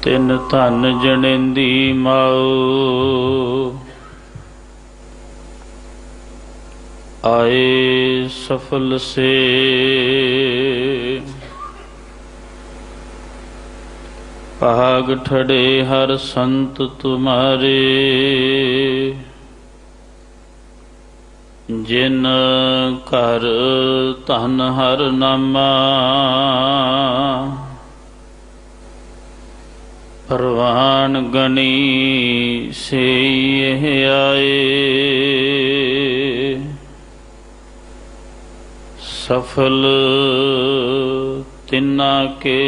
ਤਿਨ ਧਨ ਜਣੇਂਦੀ ਮਾਉ, ਆਏ ਸਫਲ ਸੇ। ਭਾਗ ਠੜੇ ਹਰ ਸੰਤ ਤੁਮਾਰੇ, ਜਿਨ ਘਰ ਧਨ ਹਰ ਨਾਮਾ। ਪ੍ਰਵਾਨ ਗਣੀ ਸਈ ਇਹ ਆਏ, ਸਫਲ ਤਿਨਾ ਕੇ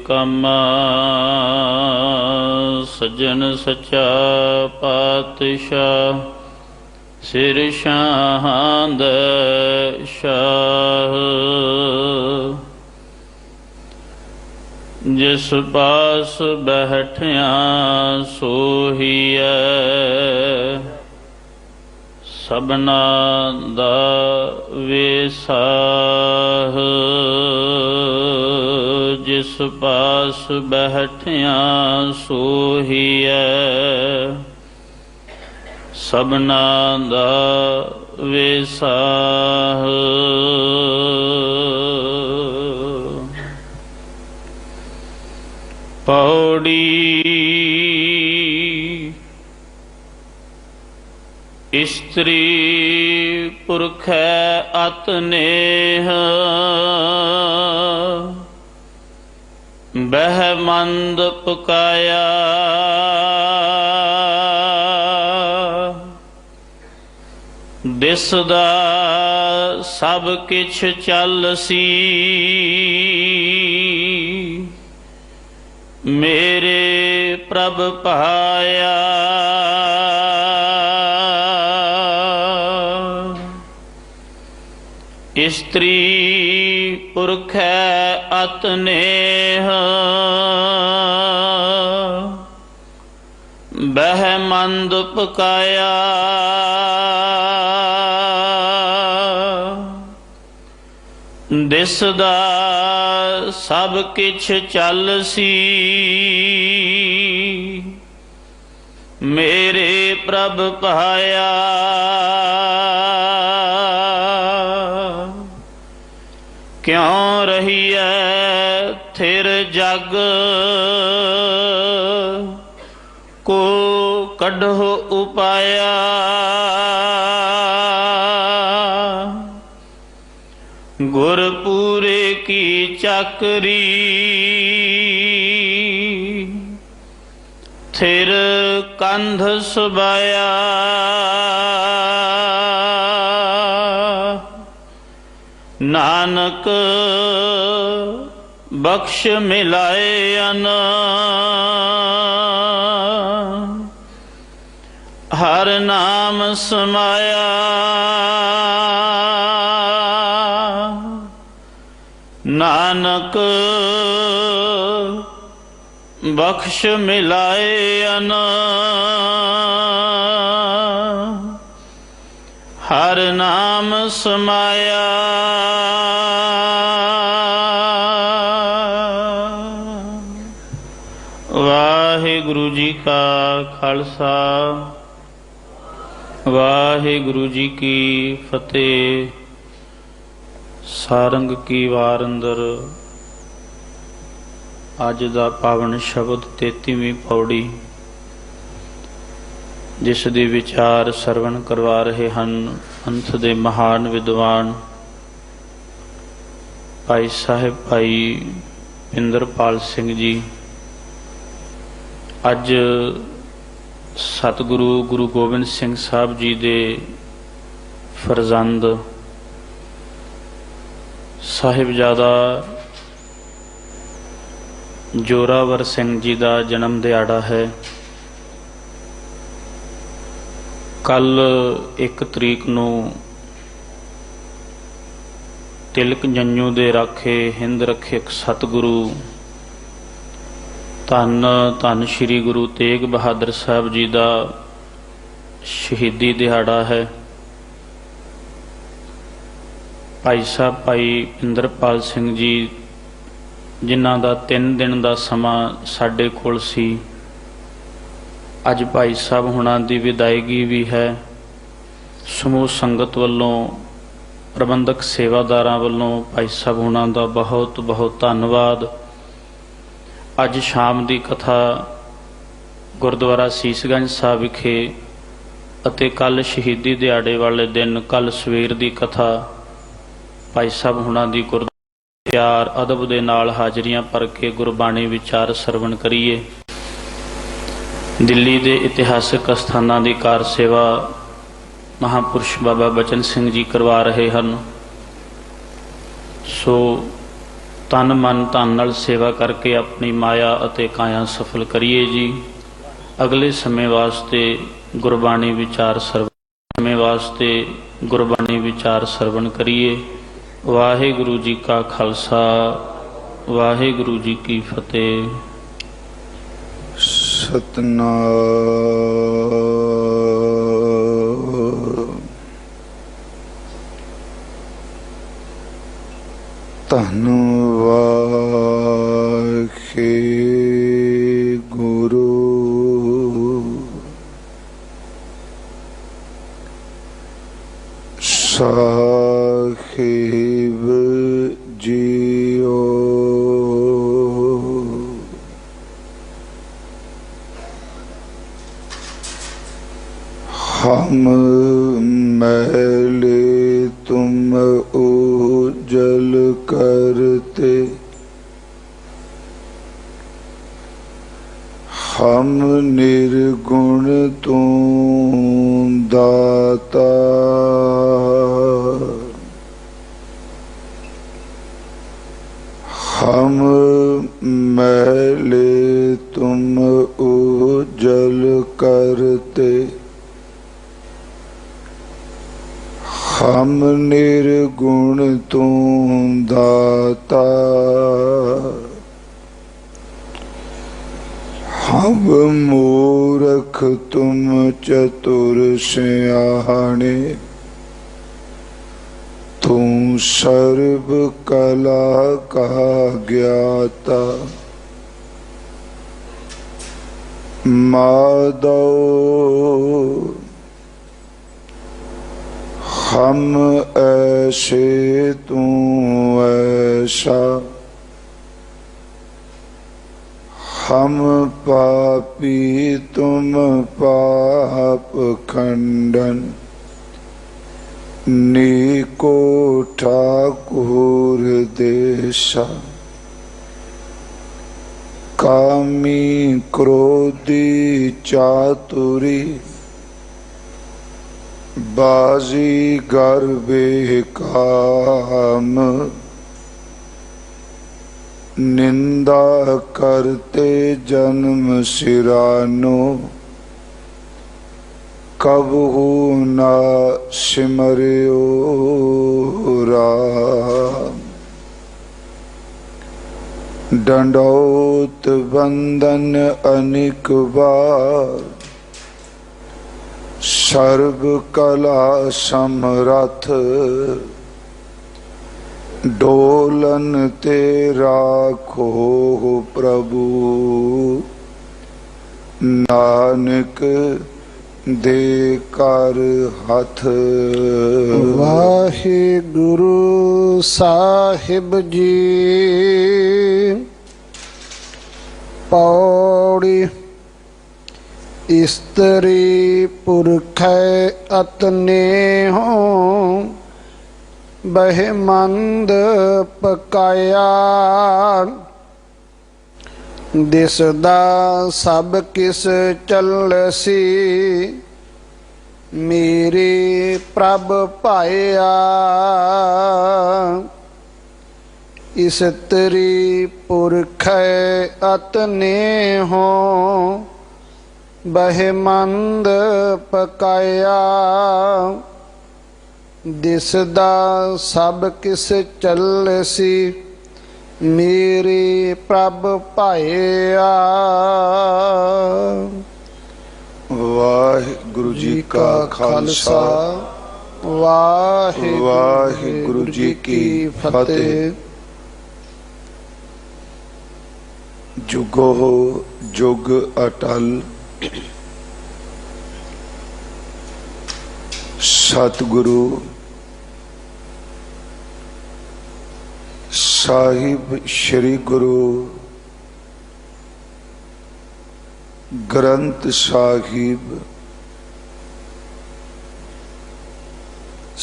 ਕਾਮਾ। ਸੱਜਣ ਸੱਚਾ ਪਾਤਸ਼ਾਹ, ਸਿਰ ਸ਼ਾਹਾਂ ਦੇ ਸ਼ਾਹ। ਜਿਸ ਪਾਸ ਬੈਠਿਆ ਸੋਹੀਐ, ਸਭਨਾ ਦਾ ਵੇਸਾਹ। ਜਿਸ ਪਾਸ ਬੈਠਿਆ ਸੋਹੀਐ, ਸਭਨਾ ਦਾ ਵੇਸਾਹ। ਪੌੜੀ ਇਸਤਰੀ ਪੁਰਖੈ ਅਤਿ ਨੇਹ, ਬਹਿਮੰਦ ਪੁਕਾਇਆ। ਦਿਸਦਾ ਸਭ ਕਿਛ ਚੱਲਸੀ, ਮੇਰੇ ਪ੍ਰਭ ਪਾਇਆ। ਇਸਤਰੀ ਪੁਰਖੈ ਅਤਿ ਨੇਹ, ਬਹਿਮੰਦ ਪੁਕਾਇਆ। ਦਿਸਦਾ ਸਭ ਕਿਛ ਚੱਲਸੀ, ਮੇਰੇ ਪ੍ਰਭ ਪਾਇਆ। ਕਿਉ ਰਹੀਐ ਥਿਰ ਜਗ, ਕੋ ਕੱਢੋ ਉਪਾਇਆ। ਗੁਰਪੂਰੇ ਕੀ ਚਾਕਰੀ, ਥਿਰ ਕੰਧ ਸੁਬਾਇਆ। ਨਾਨਕ ਬਖਸ਼ ਮਿਲਾਏ ਅਨ, ਹਰ ਨਾਮ ਸਮਾਇਆ। ਨਾਨਕ ਬਖਸ਼ ਮਿਲਾਏ ਅਨ, ਹਰ ਨਾਮ ਸਮਾਇਆ। ਵਾਹਿਗੁਰੂ ਜੀ ਕਾ ਖਾਲਸਾ, ਵਾਹਿਗੁਰੂ ਜੀ ਕੀ ਫਤਿਹ। ਸਾਰੰਗ ਕੀ ਵਾਰ ਅੰਦਰ ਅੱਜ ਦਾ ਪਾਵਨ ਸ਼ਬਦ 33ਵੀਂ ਪੌੜੀ, ਜਿਸ ਦੇ ਵਿਚਾਰ ਸਰਵਣ ਕਰਵਾ ਰਹੇ ਹਨ ਪੰਥ ਦੇ ਮਹਾਨ ਵਿਦਵਾਨ ਭਾਈ ਸਾਹਿਬ ਭਾਈ ਇੰਦਰਪਾਲ ਸਿੰਘ ਜੀ। ਅੱਜ ਸਤਿਗੁਰੂ ਗੁਰੂ ਗੋਬਿੰਦ ਸਿੰਘ ਸਾਹਿਬ ਜੀ ਦੇ ਫਰਜ਼ੰਦ ਸਾਹਿਬਜ਼ਾਦਾ ਜੋਰਾਵਰ ਸਿੰਘ ਜੀ ਦਾ ਜਨਮ ਦਿਹਾੜਾ ਹੈ। ਕੱਲ 1 ਤਰੀਕ ਨੂੰ ਤਿਲਕ ਜੰਝੂ ਦੇ ਰਾਖੇ ਹਿੰਦ ਰੱਖਿਅਕ ਸਤਿਗੁਰੂ ਧੰਨ ਧੰਨ ਸ਼੍ਰੀ ਗੁਰੂ ਤੇਗ ਬਹਾਦਰ ਸਾਹਿਬ ਜੀ ਦਾ ਸ਼ਹੀਦੀ ਦਿਹਾੜਾ ਹੈ। ਭਾਈ ਸਾਹਿਬ ਭਾਈ ਇੰਦਰਪਾਲ ਸਿੰਘ ਜੀ ਜਿਨ੍ਹਾਂ ਦਾ 3 ਦਿਨ ਦਾ ਸਮਾਂ ਸਾਡੇ ਕੋਲ ਸੀ। ਅੱਜ ਭਾਈ ਸਾਹਿਬ ਹੁਣਾਂ ਦੀ ਵਿਦਾਇਗੀ ਵੀ ਹੈ। ਸਮੂਹ ਸੰਗਤ ਵੱਲੋਂ, ਪ੍ਰਬੰਧਕ ਸੇਵਾਦਾਰਾਂ ਵੱਲੋਂ ਭਾਈ ਸਾਹਿਬ ਹੁਣਾਂ ਦਾ ਬਹੁਤ ਬਹੁਤ ਧੰਨਵਾਦ। ਅੱਜ ਸ਼ਾਮ ਦੀ ਕਥਾ ਗੁਰਦੁਆਰਾ ਸੀਸਗੰਜ ਸਾਹਿਬ ਵਿਖੇ ਅਤੇ ਕੱਲ੍ਹ ਸ਼ਹੀਦੀ ਦਿਹਾੜੇ ਵਾਲੇ ਦਿਨ ਕੱਲ੍ਹ ਸਵੇਰ ਦੀ ਕਥਾ ਭਾਈ ਸਾਹਿਬ ਹੁਣਾਂ ਦੀ ਪਿਆਰ ਅਦਬ ਦੇ ਨਾਲ ਹਾਜ਼ਰੀਆਂ ਭਰ ਕੇ ਗੁਰਬਾਣੀ ਵਿਚਾਰ ਸਰਵਣ ਕਰੀਏ। ਦਿੱਲੀ ਦੇ ਇਤਿਹਾਸਕ ਅਸਥਾਨਾਂ ਦੀ ਕਾਰ ਸੇਵਾ ਮਹਾਂਪੁਰਸ਼ ਬਾਬਾ ਬਚਨ ਸਿੰਘ ਜੀ ਕਰਵਾ ਰਹੇ ਹਨ। ਸੋ ਤਨ ਮਨ ਧਨ ਨਾਲ ਸੇਵਾ ਕਰਕੇ ਆਪਣੀ ਮਾਇਆ ਅਤੇ ਕਾਇਆ ਸਫਲ ਕਰੀਏ ਜੀ। ਅਗਲੇ ਸਮੇਂ ਵਾਸਤੇ ਗੁਰਬਾਣੀ ਵਿਚਾਰ ਸਰਵਣ ਕਰੀਏ। ਵਾਹਿਗੁਰੂ ਜੀ ਕਾ ਖਾਲਸਾ, ਵਾਹਿਗੁਰੂ ਜੀ ਕੀ ਫਤਿਹ। ਸਤਨਾਮ। ਧੰਨਵਾਦ ਗੁਰੂ ਸਾਹਿਬ ਜੀਓ। हम मैले तुम उजल करते, हम निर्गुण तू दाता। हम मैले तुम उजल करते, हम निर्गुण तू दाता। हम मूर्ख तुम चतुर सियाणे, तू सर्व कला का ज्ञाता। माधव हम ऐसे तू ऐसा, हम पापी तुम पाप खंडन। नीको ठाकुर देशा, कामी क्रोधी चातुरी। बाजीगर बेकाम, निंदा करते जन्म सिरानो। कबहू ना सिमरियो राम। दंडौत बंदन अनेक बार, सर्व कला समरथ। डोलन ते राखो प्रभु, नानक दे कर हथ। वाहिगुरु साहिब जी पौड़ी। इस्त्री पुरख अतने हों, बहिमंद पकाया। दिसदा सब किस चलसी, मेरे प्रभ पाया। इस्त्री पुरख अतने हों, बहिमंद पकाया। दिसदा सब किस चलसी, मेरे प्रभ पाया। वाहिगुरु जी का खालसा, वाहिगुरु जी की फतेह। जुगो जुग अटल सतगुरु साहिब श्री गुरु ग्रंथ साहिब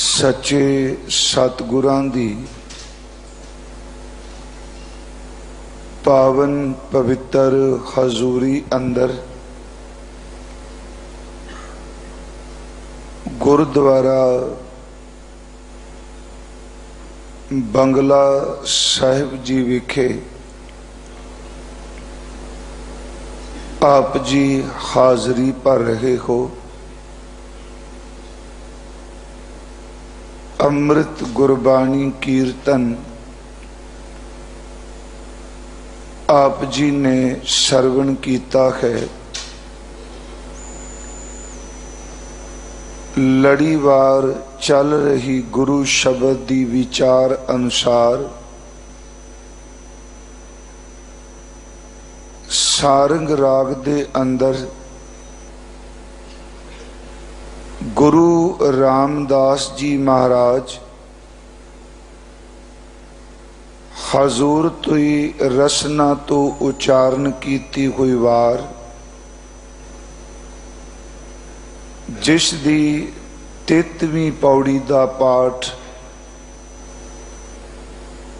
सच्चे सतगुरां दी पावन पवित्र हजूरी अंदर गुरुद्वारा बंगला साहिब जी विखे आप जी हाजरी भर रहे हो। अमृत गुरबाणी कीर्तन आप जी ने सरवण कीता है। लड़ीवार चल रही गुरु शब्द दी विचार अनुसार सारंग राग दे अंदर गुरु रामदास जी महाराज हजूर तो रसना तो उच्चारण कीती हुई वार जिस दी 33वीं पौड़ी दा पाठ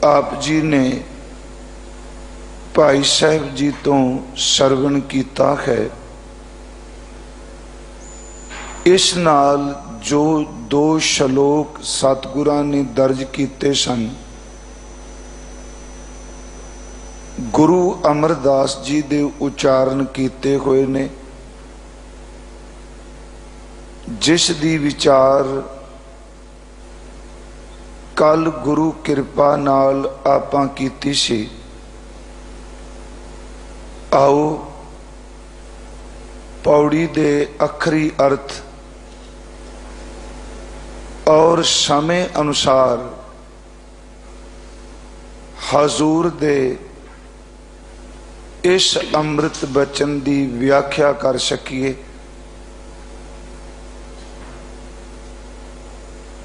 आप जी ने भाई साहब जी तो सरवण कीता है। इस नाल जो 2 श्लोक सतगुरां ने दर्ज कीते सन, गुरु अमरदास जी दे उच्चारण कीते हुए ने, जिस दी विचार कल गुरु कृपा नाल आपां कीती सी। आओ पौड़ी दे अखरी अर्थ और समय अनुसार हजूर दे इस अमृत बचन दी व्याख्या कर सकीए।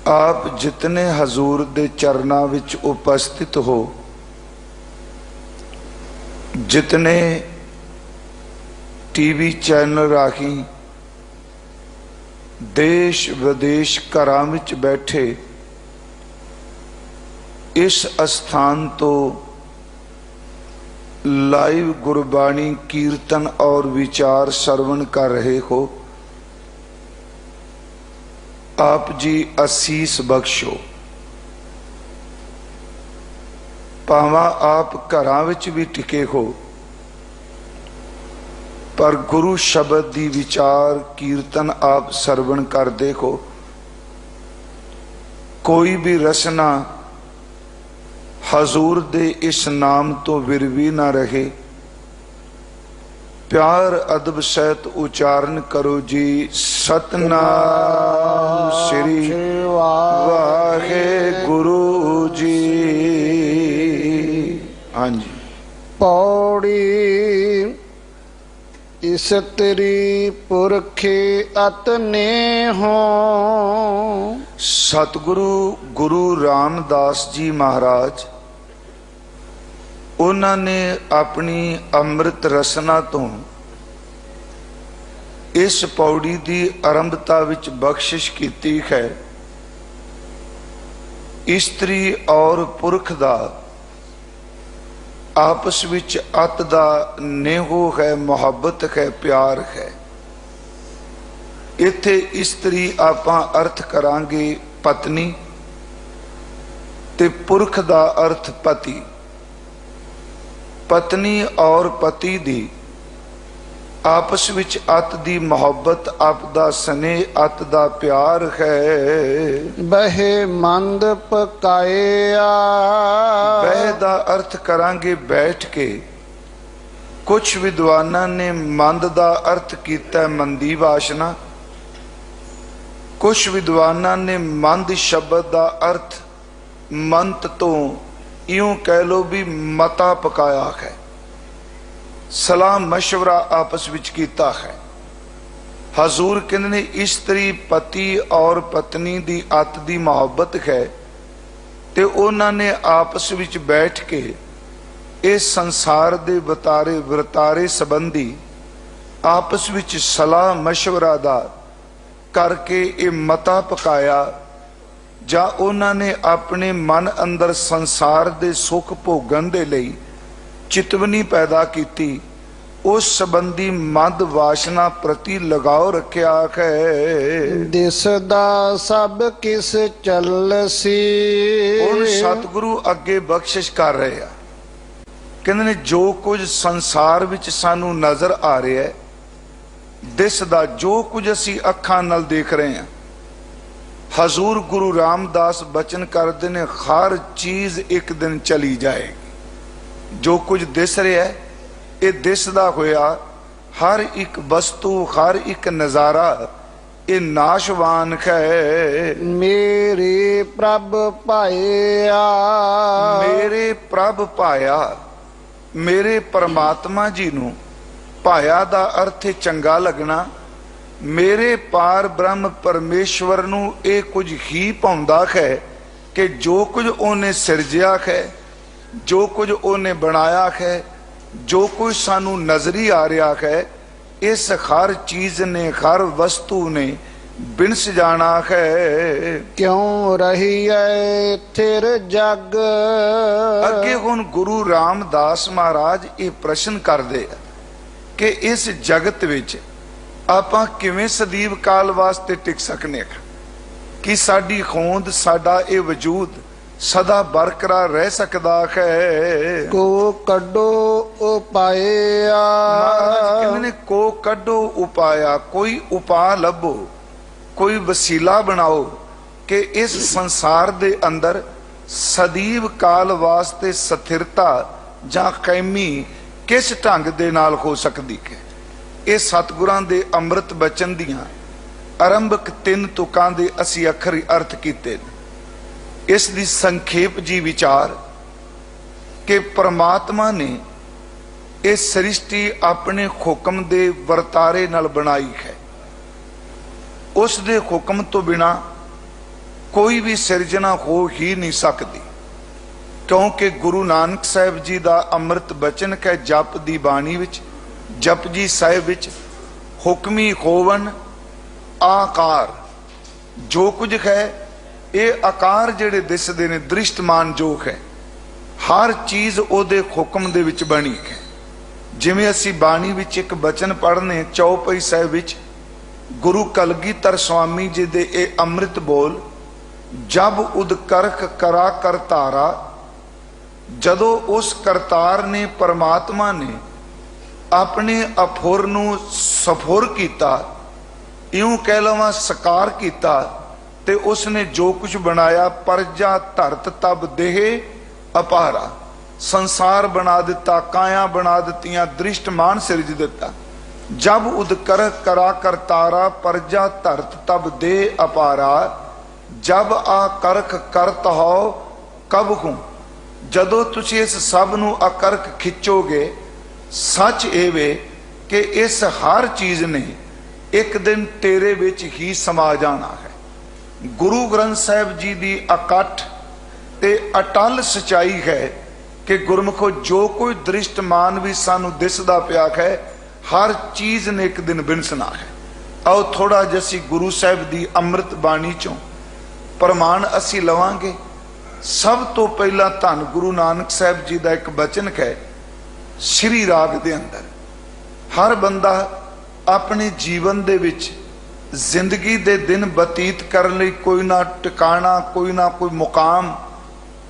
आप जितने हजूर दे चरना विच उपस्थित हो, जितने टीवी चैनल राही देश विदेश घरां विच बैठे इस स्थान तो लाइव गुरबाणी कीर्तन और विचार श्रवण कर रहे हो, आप जी आसीस बख्शो। भावां आप घरां विच भी टिके हो, पर गुरु शब्द दी विचार कीर्तन आप सरवण करदे हो। कोई भी रसना हजूर दे इस नाम तो विरवी ना रहे। प्यार अदब सहित उच्चारण करो जी। सतनाम श्री वाहे गुरु जी। हाँ जी। पौड़ी इस तेरी पुरखे अतने हो। सतगुरु गुरु रामदास जी महाराज उन्होंने अपनी अमृत रसना तो इस पौड़ी की आरंभता विच बख्शिश की है। स्त्री और पुरख दा आपस विच अत दा नेहो है, मुहब्बत है, प्यार है। इत्थे स्त्री आपां अर्थ करांगे पत्नी ते पुरख दा अर्थ पति। पत्नी और पति दी आपस विच अत दी मोहब्बत, अत दा स्नेह, अत दा प्यार है। बहे मंद पकाया। बह दा अर्थ करांगे बैठ के। कुछ विद्वाना ने मंद दा अर्थ कीता मंदी वासना। कुछ विद्वाना ने मंद शब्द दा अर्थ मंत तो यूं कह लो भी मता पकाया है। ਸਲਾਹ ਮਸ਼ਵਰਾ ਆਪਸ ਵਿੱਚ ਕੀਤਾ ਹੈ। ਹਜ਼ੂਰ ਕਹਿੰਦੇ ਨੇ ਇਸਤਰੀ ਪਤੀ ਔਰ ਪਤਨੀ ਦੀ ਅੱਤ ਦੀ ਮੁਹੱਬਤ ਹੈ ਤੇ ਉਹਨਾਂ ਨੇ ਆਪਸ ਵਿੱਚ ਬੈਠ ਕੇ ਇਸ ਸੰਸਾਰ ਦੇ ਵਰਤਾਰੇ ਸੰਬੰਧੀ ਆਪਸ ਵਿੱਚ ਸਲਾਹ ਮਸ਼ਵਰਾ ਦਾ ਕਰਕੇ ਇਹ ਮਤਾ ਪਕਾਇਆ, ਜਾਂ ਉਹਨਾਂ ਨੇ ਆਪਣੇ ਮਨ ਅੰਦਰ ਸੰਸਾਰ ਦੇ ਸੁੱਖ ਭੋਗਣ ਦੇ ਲਈ ਚਿਤਵਨੀ ਪੈਦਾ ਕੀਤੀ, ਉਸ ਸੰਬੰਧੀ ਮਦ ਵਾਸ਼ਨਾ ਪ੍ਰਤੀ ਲਗਾਓ ਰੱਖਿਆ ਹੈ। ਦਿਸਦਾ ਸਭ ਕਿਸ ਚੱਲਸੀ। ਹੁਣ ਸਤਿਗੁਰੂ ਅੱਗੇ ਬਖਸ਼ਿਸ਼ ਕਰ ਰਹੇ ਆ, ਕਹਿੰਦੇ ਨੇ ਜੋ ਕੁਝ ਸੰਸਾਰ ਵਿੱਚ ਸਾਨੂੰ ਨਜ਼ਰ ਆ ਰਿਹਾ ਹੈ, ਦਿਸਦਾ ਜੋ ਕੁਝ ਅਸੀਂ ਅੱਖਾਂ ਨਾਲ ਦੇਖ ਰਹੇ ਹਾਂ, ਹਜ਼ੂਰ ਗੁਰੂ ਰਾਮਦਾਸ ਬਚਨ ਕਰਦੇ ਨੇ ਹਰ ਚੀਜ਼ ਇੱਕ ਦਿਨ ਚਲੀ ਜਾਏਗੀ। ਜੋ ਕੁਝ ਦਿਸ ਰਿਹਾ ਹੈ ਇਹ ਦਿਸਦਾ ਹੋਇਆ ਹਰ ਇੱਕ ਵਸਤੂ, ਹਰ ਇੱਕ ਨਜ਼ਾਰਾ ਇਹ ਨਾਸ਼ਵਾਨ ਹੈ। ਮੇਰੇ ਪ੍ਰਭ ਪਾਇਆ। ਮੇਰੇ ਪ੍ਰਭ ਪਾਇਆ, ਮੇਰੇ ਪਰਮਾਤਮਾ ਜੀ ਨੂੰ ਪਾਇਆ ਦਾ ਅਰਥ ਹੈ ਚੰਗਾ ਲੱਗਣਾ। ਮੇਰੇ ਪਾਰ ਬ੍ਰਹਮ ਪਰਮੇਸ਼ਵਰ ਨੂੰ ਇਹ ਕੁਝ ਹੀ ਪਾਉਂਦਾ ਹੈ ਕਿ ਜੋ ਕੁਝ ਉਹਨੇ ਸਿਰਜਿਆ ਹੈ, ਜੋ ਕੁਝ ਉਹਨੇ ਬਣਾਇਆ ਹੈ, ਜੋ ਕੁਝ ਸਾਨੂੰ ਨਜ਼ਰੀ ਆ ਰਿਹਾ ਹੈ, ਇਸ ਹਰ ਚੀਜ਼ ਨੇ, ਹਰ ਵਸਤੂ ਨੇ ਬਿਨਸ ਜਾਣਾ ਹੈ। ਕਿਉਂ ਰਹੀ ਐ ਥਿਰ ਜਗ। ਅੱਗੇ ਹੁਣ ਗੁਰੂ ਰਾਮਦਾਸ ਮਹਾਰਾਜ ਇਹ ਪ੍ਰਸ਼ਨ ਕਰਦੇ ਆ ਕਿ ਇਸ ਜਗਤ ਵਿੱਚ ਆਪਾਂ ਕਿਵੇਂ ਸਦੀਵ ਕਾਲ ਵਾਸਤੇ ਟਿਕ ਸਕਨੇ ਹਾਂ, ਕਿ ਸਾਡੀ ਹੋਂਦ, ਸਾਡਾ ਇਹ ਵਜੂਦ ਸਦਾ ਬਰਕਰਾਰ ਰਹਿ ਸਕਦਾ ਹੈ। ਕੋ ਕੱਢੋ ਉਪਾਇਆ। ਮਹਾਰਾਜ ਕਹਿੰਦੇ ਨੇ ਕੋ ਕੱਢੋ ਉਪਾਇਆ, ਕੋਈ ਉਪਾਅ ਲੱਭੋ, ਕੋਈ ਵਸੀਲਾ ਬਣਾਓ ਕਿ ਇਸ ਸੰਸਾਰ ਦੇ ਅੰਦਰ ਸਦੀਵ ਕਾਲ ਵਾਸਤੇ ਸਥਿਰਤਾ ਜਾਂ ਕਾਇਮੀ ਕਿਸ ਢੰਗ ਦੇ ਨਾਲ ਹੋ ਸਕਦੀ ਹੈ। ਇਹ ਸਤਿਗੁਰਾਂ ਦੇ ਅੰਮ੍ਰਿਤ ਬਚਨ ਦੀਆਂ ਆਰੰਭਕ 3 ਤੁਕਾਂ ਦੇ ਅਸੀਂ ਅੱਖਰੀ ਅਰਥ ਕੀਤੇ ਨੇ। ਇਸ ਦੀ ਸੰਖੇਪ ਜੀ ਵਿਚਾਰ ਕਿ ਪ੍ਰਮਾਤਮਾ ਨੇ ਇਹ ਸ੍ਰਿਸ਼ਟੀ ਆਪਣੇ ਹੁਕਮ ਦੇ ਵਰਤਾਰੇ ਨਾਲ ਬਣਾਈ ਹੈ। ਉਸ ਦੇ ਹੁਕਮ ਤੋਂ ਬਿਨਾ ਕੋਈ ਵੀ ਸਿਰਜਣਾ ਹੋ ਹੀ ਨਹੀਂ ਸਕਦੀ, ਕਿਉਂਕਿ ਗੁਰੂ ਨਾਨਕ ਸਾਹਿਬ ਜੀ ਦਾ ਅੰਮ੍ਰਿਤ ਬਚਨ ਹੈ ਜਪ ਦੀ ਬਾਣੀ ਵਿੱਚ, ਜਪਜੀ ਸਾਹਿਬ ਵਿੱਚ, ਹੁਕਮੀ ਹੋਵਨ ਆਕਾਰ। ਜੋ ਕੁਝ ਹੈ ਇਹ ਆਕਾਰ ਜਿਹੜੇ ਦਿਸਦੇ ਨੇ ਦ੍ਰਿਸ਼ਟਮਾਨ ਜੋ ਹੈ, ਹਰ ਚੀਜ਼ ਉਹਦੇ ਹੁਕਮ ਦੇ ਵਿੱਚ ਬਣੀ ਹੈ। ਜਿਵੇਂ ਅਸੀਂ ਬਾਣੀ ਵਿੱਚ ਇੱਕ ਬਚਨ ਪੜ੍ਹਨੇ ਚੌਪਈ ਸਾਹਿਬ ਵਿੱਚ, ਗੁਰੂ ਕਲਗੀਧਰ ਸਵਾਮੀ ਜੀ ਦੇ ਇਹ ਅੰਮ੍ਰਿਤ ਬੋਲ, ਜਬ ਉਦ ਕਰਖ ਕਰਾ ਕਰਤਾਰਾ। ਜਦੋਂ ਉਸ ਕਰਤਾਰ ਨੇ, ਪਰਮਾਤਮਾ ਨੇ ਆਪਣੇ ਅਫੁਰ ਨੂੰ ਸਫੁਰ ਕੀਤਾ, ਇਉਂ ਕਹਿ ਲਵਾਂ ਸਕਾਰ ਕੀਤਾ, ਤੇ ਉਸਨੇ ਜੋ ਕੁਝ ਬਣਾਇਆ, ਪਰਜਾ ਧਰਤ ਤਬ ਦੇਹ ਅਪਾਰਾ, ਸੰਸਾਰ ਬਣਾ ਦਿੱਤਾ, ਕਾਇਆ ਬਣਾ ਦਿੱਤੀਆਂ, ਦ੍ਰਿਸ਼ਟਮਾਨ ਸਿਰਜ ਦਿੱਤਾ। ਜਬ ਉਦ ਕਰਖ ਕਰਾ ਕਰਤਾਰਾ, ਪਰਜਾ ਧਰਤ ਤਬ ਦੇਹ ਅਪਾਰਾ। ਜਬ ਆ ਕਰਖ ਕਰਤ ਹੋ ਕਬ ਹੂੰ। ਜਦੋਂ ਤੁਸੀਂ ਇਸ ਸਭ ਨੂੰ ਅਕਰਖ ਖਿੱਚੋਗੇ, ਸੱਚ ਇਹ ਵੇ ਕਿ ਇਸ ਹਰ ਚੀਜ਼ ਨੇ ਇੱਕ ਦਿਨ ਤੇਰੇ ਵਿੱਚ ਹੀ ਸਮਾ ਜਾਣਾ ਹੈ। ਗੁਰੂ ਗ੍ਰੰਥ ਸਾਹਿਬ ਜੀ ਦੀ ਅਕੱਠ ਤੇ ਅਟਲ ਸਚਾਈ ਹੈ ਕਿ ਗੁਰਮੁਖੋ ਜੋ ਕੋਈ ਦ੍ਰਿਸ਼ਟਮਾਨ ਵੀ ਸਾਨੂੰ ਦਿਸਦਾ ਪਿਆ ਹੈ, ਹਰ ਚੀਜ਼ ਨੇ ਇੱਕ ਦਿਨ ਬਿਨਸਣਾ ਹੈ। ਆਓ ਥੋੜਾ ਜਿਹਾ ਅਸੀਂ ਗੁਰੂ ਸਾਹਿਬ ਦੀ ਅੰਮ੍ਰਿਤ ਬਾਣੀ ਚੋਂ ਪ੍ਰਮਾਣ ਅਸੀਂ ਲਵਾਂਗੇ। ਸਭ ਤੋਂ ਪਹਿਲਾਂ ਧੰਨ ਗੁਰੂ ਨਾਨਕ ਸਾਹਿਬ ਜੀ ਦਾ ਇੱਕ ਬਚਨ ਹੈ ਸ੍ਰੀ ਰਾਗ ਦੇ ਅੰਦਰ। ਹਰ ਬੰਦਾ ਆਪਣੇ ਜੀਵਨ ਦੇ ਵਿੱਚ ਜ਼ਿੰਦਗੀ ਦੇ ਦਿਨ ਬਤੀਤ ਕਰਨ ਲਈ ਕੋਈ ਨਾ ਟਿਕਾਣਾ, ਕੋਈ ਨਾ ਕੋਈ ਮੁਕਾਮ,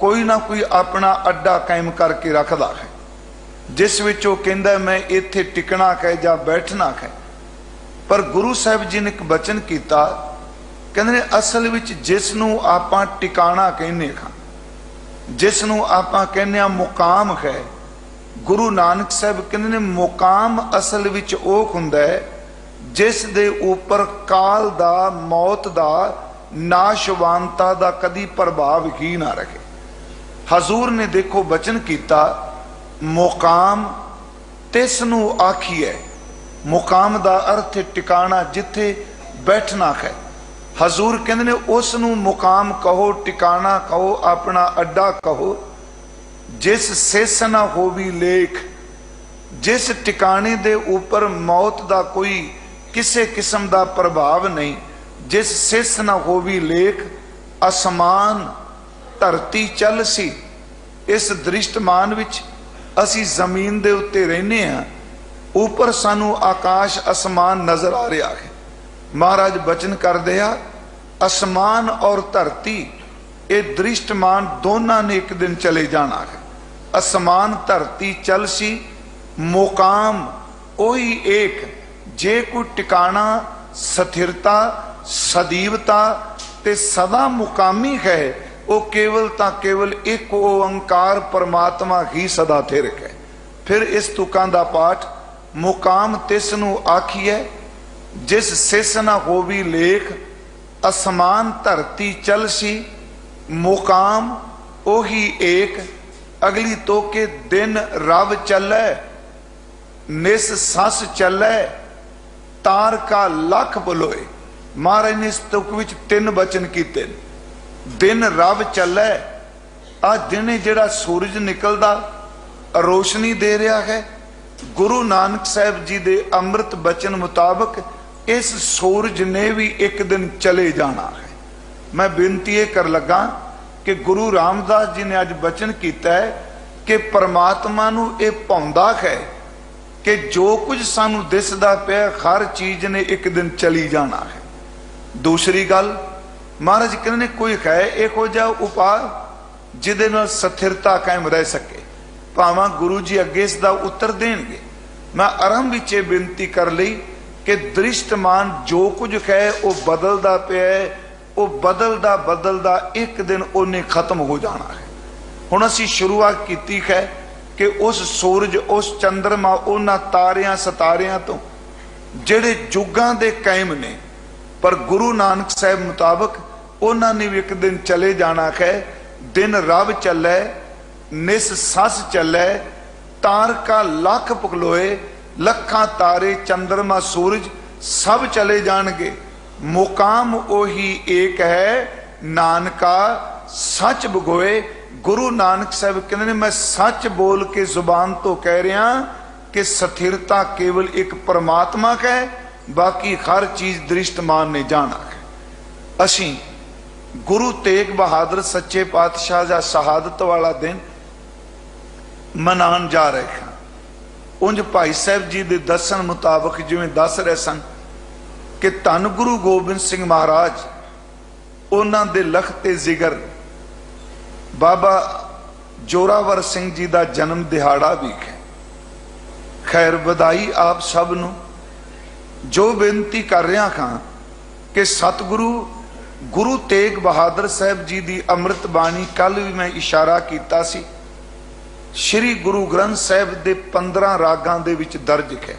ਕੋਈ ਨਾ ਕੋਈ ਆਪਣਾ ਅੱਡਾ ਕਾਇਮ ਕਰਕੇ ਰੱਖਦਾ ਹੈ, ਜਿਸ ਵਿੱਚ ਉਹ ਕਹਿੰਦਾ ਮੈਂ ਇੱਥੇ ਟਿਕਣਾ ਹੈ ਜਾਂ ਬੈਠਣਾ ਹੈ। ਪਰ ਗੁਰੂ ਸਾਹਿਬ ਜੀ ਨੇ ਇੱਕ ਬਚਨ ਕੀਤਾ, ਕਹਿੰਦੇ ਨੇ ਅਸਲ ਵਿੱਚ ਜਿਸ ਨੂੰ ਆਪਾਂ ਟਿਕਾਣਾ ਕਹਿੰਦੇ ਹਾਂ, ਜਿਸ ਨੂੰ ਆਪਾਂ ਕਹਿੰਦੇ ਆ ਮੁਕਾਮ ਹੈ, ਗੁਰੂ ਨਾਨਕ ਸਾਹਿਬ ਕਹਿੰਦੇ ਨੇ ਮੁਕਾਮ ਅਸਲ ਵਿੱਚ ਉਹ ਹੁੰਦਾ ਹੈ ਜਿਸ ਦੇ ਉੱਪਰ ਕਾਲ ਦਾ, ਮੌਤ ਦਾ, ਨਾਸ਼ਵਾਨਤਾ ਦਾ ਕਦੀ ਪ੍ਰਭਾਵ ਹੀ ਨਾ ਰਹੇ। ਹਜ਼ੂਰ ਨੇ ਦੇਖੋ ਬਚਨ ਕੀਤਾ, ਮੁਕਾਮ ਤਿਸ ਨੂੰ ਆਖੀਐ। ਮੁਕਾਮ ਦਾ ਅਰਥ ਹੈ ਟਿਕਾਣਾ, ਜਿੱਥੇ ਬੈਠਣਾ ਹੈ। ਹਜ਼ੂਰ ਕਹਿੰਦੇ ਨੇ ਉਸ ਨੂੰ ਮੁਕਾਮ ਕਹੋ, ਟਿਕਾਣਾ ਕਹੋ, ਆਪਣਾ ਅੱਡਾ ਕਹੋ, ਜਿਸ ਸਿਸ ਨਾ ਹੋਵੀ ਲੇਖ, ਜਿਸ ਟਿਕਾਣੇ ਦੇ ਉੱਪਰ ਮੌਤ ਦਾ ਕੋਈ ਕਿਸੇ ਕਿਸਮ ਦਾ ਪ੍ਰਭਾਵ ਨਹੀਂ, ਜਿਸ ਸਿਸ ਨਾ ਹੋਵੀ ਲੇਖ। ਅਸਮਾਨ ਧਰਤੀ ਚੱਲ ਸੀ। ਇਸ ਦ੍ਰਿਸ਼ਟਮਾਨ ਵਿੱਚ ਅਸੀਂ ਜ਼ਮੀਨ ਦੇ ਉੱਤੇ ਰਹਿੰਦੇ ਹਾਂ, ਉੱਪਰ ਸਾਨੂੰ ਆਕਾਸ਼ ਅਸਮਾਨ ਨਜ਼ਰ ਆ ਰਿਹਾ ਹੈ। ਮਹਾਰਾਜ ਬਚਨ ਕਰਦੇ ਆ, ਅਸਮਾਨ ਔਰ ਧਰਤੀ ਇਹ ਦ੍ਰਿਸ਼ਟਮਾਨ ਦੋਨਾਂ ਨੇ ਇੱਕ ਦਿਨ ਚਲੇ ਜਾਣਾ ਹੈ। ਅਸਮਾਨ ਧਰਤੀ ਚਲ ਸੀ, ਮੁਕਾਮ ਉਹੀ ਏਕ। ਜੇ ਕੋਈ ਟਿਕਾਣਾ, ਸਥਿਰਤਾ, ਸਦੀਵਤਾ ਤੇ ਸਦਾ ਮੁਕਾਮੀ ਹੈ, ਉਹ ਕੇਵਲ ਤਾਂ ਕੇਵਲ ਇੱਕ ਓੰਕਾਰ ਪਰਮਾਤਮਾ ਹੀ ਸਦਾ ਥਿਰਕ ਹੈ। ਫਿਰ ਇਸ ਤੁਕਾਂ ਦਾ ਪਾਠ, ਮੁਕਾਮ ਤਿਸ ਨੂੰ ਆਖੀਐ, ਜਿਸ ਸਿਸ ਨਾ ਹੋਵੀ ਲੇਖ। ਅਸਮਾਨ ਧਰਤੀ ਚਲ ਸੀ, ਮੁਕਾਮ ਉਹੀ ਏਕ। ਅਗਲੀ ਤੋਕੇ, ਦਿਨ ਰਵ ਚੱਲੈ, ਨਿਸ ਸੱਸ ਚੱਲੈ, ਤਾਰ ਕਾ ਲੱਖ ਬਲੋਏ। ਮਹਾਰਾਜ ਨੇ ਇਸ ਤੁਕ ਵਿੱਚ 3 ਬਚਨ ਕੀਤੇ। ਦਿਨ ਰਵ ਚੱਲੈ, ਆ ਦਿਨ ਜਿਹੜਾ ਸੂਰਜ ਨਿਕਲਦਾ ਰੋਸ਼ਨੀ ਦੇ ਰਿਹਾ ਹੈ। ਗੁਰੂ ਨਾਨਕ ਸਾਹਿਬ ਜੀ ਦੇ ਅੰਮ੍ਰਿਤ ਬਚਨ ਮੁਤਾਬਕ ਇਸ ਸੂਰਜ ਨੇ ਵੀ ਇੱਕ ਦਿਨ ਚਲੇ ਜਾਣਾ ਹੈ। ਮੈਂ ਬੇਨਤੀ ਇਹ ਕਰ ਲੱਗਾ ਕਿ ਗੁਰੂ ਰਾਮਦਾਸ ਜੀ ਨੇ ਅੱਜ ਬਚਨ ਕੀਤਾ ਹੈ ਕਿ ਪਰਮਾਤਮਾ ਨੂੰ ਇਹ ਭਾਉਂਦਾ ਹੈ ਕਿ ਜੋ ਕੁਝ ਸਾਨੂੰ ਦਿਸਦਾ ਪਿਆ, ਹਰ ਚੀਜ਼ ਨੇ ਇੱਕ ਦਿਨ ਚਲੀ ਜਾਣਾ ਹੈ। ਦੂਸਰੀ ਗੱਲ, ਮਹਾਰਾਜ ਕਹਿੰਦੇ ਨੇ ਕੋਈ ਹੈ ਇਹੋ ਜਿਹਾ ਉਪਾਅ ਜਿਹਦੇ ਨਾਲ ਸਥਿਰਤਾ ਕਾਇਮ ਰਹਿ ਸਕੇ। ਭਾਵਾਂ ਗੁਰੂ ਜੀ ਅੱਗੇ ਇਸ ਦਾ ਉੱਤਰ ਦੇਣਗੇ। ਮੈਂ ਆਰੰਭ ਵਿੱਚ ਇਹ ਬੇਨਤੀ ਕਰ ਲਈ ਕਿ ਦ੍ਰਿਸ਼ਟਮਾਨ ਜੋ ਕੁਝ ਹੈ ਉਹ ਬਦਲਦਾ ਪਿਆ, ਉਹ ਬਦਲਦਾ ਬਦਲਦਾ ਇੱਕ ਦਿਨ ਉਹਨੇ ਖਤਮ ਹੋ ਜਾਣਾ ਹੈ। ਹੁਣ ਅਸੀਂ ਸ਼ੁਰੂਆਤ ਕੀਤੀ ਹੈ ਕਿ ਉਸ ਸੂਰਜ, ਉਸ ਚੰਦਰਮਾ, ਉਹਨਾਂ ਤਾਰਿਆਂ ਸਿਤਾਰਿਆਂ ਤੋਂ ਜਿਹੜੇ ਯੁੱਗਾਂ ਦੇ ਕਾਇਮ ਨੇ, ਪਰ ਗੁਰੂ ਨਾਨਕ ਸਾਹਿਬ ਮੁਤਾਬਕ ਉਹਨਾਂ ਨੇ ਵੀ ਇੱਕ ਦਿਨ ਚਲੇ ਜਾਣਾ ਹੈ। ਦਿਨ ਰਵ ਚੱਲੈ, ਨਿਸ ਸੱਸ ਚੱਲੈ, ਤਾਰ ਕਾ ਲੱਖ ਪਗਲੋਏ। ਲੱਖਾਂ ਤਾਰੇ, ਚੰਦਰਮਾ, ਸੂਰਜ ਸਭ ਚਲੇ ਜਾਣਗੇ। ਮੁਕਾਮ ਉਹੀ ਏਕ ਹੈ, ਨਾਨਕਾ ਸੱਚ ਬਗੋਏ। ਗੁਰੂ ਨਾਨਕ ਸਾਹਿਬ ਕਹਿੰਦੇ ਨੇ ਮੈਂ ਸੱਚ ਬੋਲ ਕੇ ਜ਼ੁਬਾਨ ਤੋਂ ਕਹਿ ਰਿਹਾ ਕਿ ਸਥਿਰਤਾ ਕੇਵਲ ਇੱਕ ਪਰਮਾਤਮਾ ਹੈ, ਬਾਕੀ ਹਰ ਚੀਜ਼ ਦ੍ਰਿਸ਼ਟਮਾਨ ਨੇ ਜਾਣਾ ਹੈ। ਅਸੀਂ ਗੁਰੂ ਤੇਗ ਬਹਾਦਰ ਸੱਚੇ ਪਾਤਸ਼ਾਹ ਦਾ ਸ਼ਹਾਦਤ ਵਾਲਾ ਦਿਨ ਮਨਾਉਣ ਜਾ ਰਹੇ ਹਾਂ। ਉਂਝ ਭਾਈ ਸਾਹਿਬ ਜੀ ਦੇ ਦੱਸਣ ਮੁਤਾਬਕ ਜਿਵੇਂ ਦੱਸ ਰਹੇ ਸਨ ਕਿ ਧੰਨ ਗੁਰੂ ਗੋਬਿੰਦ ਸਿੰਘ ਮਹਾਰਾਜ, ਉਹਨਾਂ ਦੇ ਲਖਤੇ ਜਿਗਰ ਬਾਬਾ ਜੋਰਾਵਰ ਸਿੰਘ ਜੀ ਦਾ ਜਨਮ ਦਿਹਾੜਾ ਵੀ ਹੈ। ਖੈਰ ਵਧਾਈ ਆਪ ਸਭ ਨੂੰ। ਜੋ ਬੇਨਤੀ ਕਰ ਰਿਹਾ ਹਾਂ ਕਿ ਸਤਿਗੁਰੂ ਗੁਰੂ ਤੇਗ ਬਹਾਦਰ ਸਾਹਿਬ ਜੀ ਦੀ ਅੰਮ੍ਰਿਤ ਬਾਣੀ, ਕੱਲ ਵੀ ਮੈਂ ਇਸ਼ਾਰਾ ਕੀਤਾ ਸੀ, ਸ਼੍ਰੀ ਗੁਰੂ ਗ੍ਰੰਥ ਸਾਹਿਬ ਦੇ 15 ਰਾਗਾਂ ਦੇ ਵਿੱਚ ਦਰਜ ਹੈ।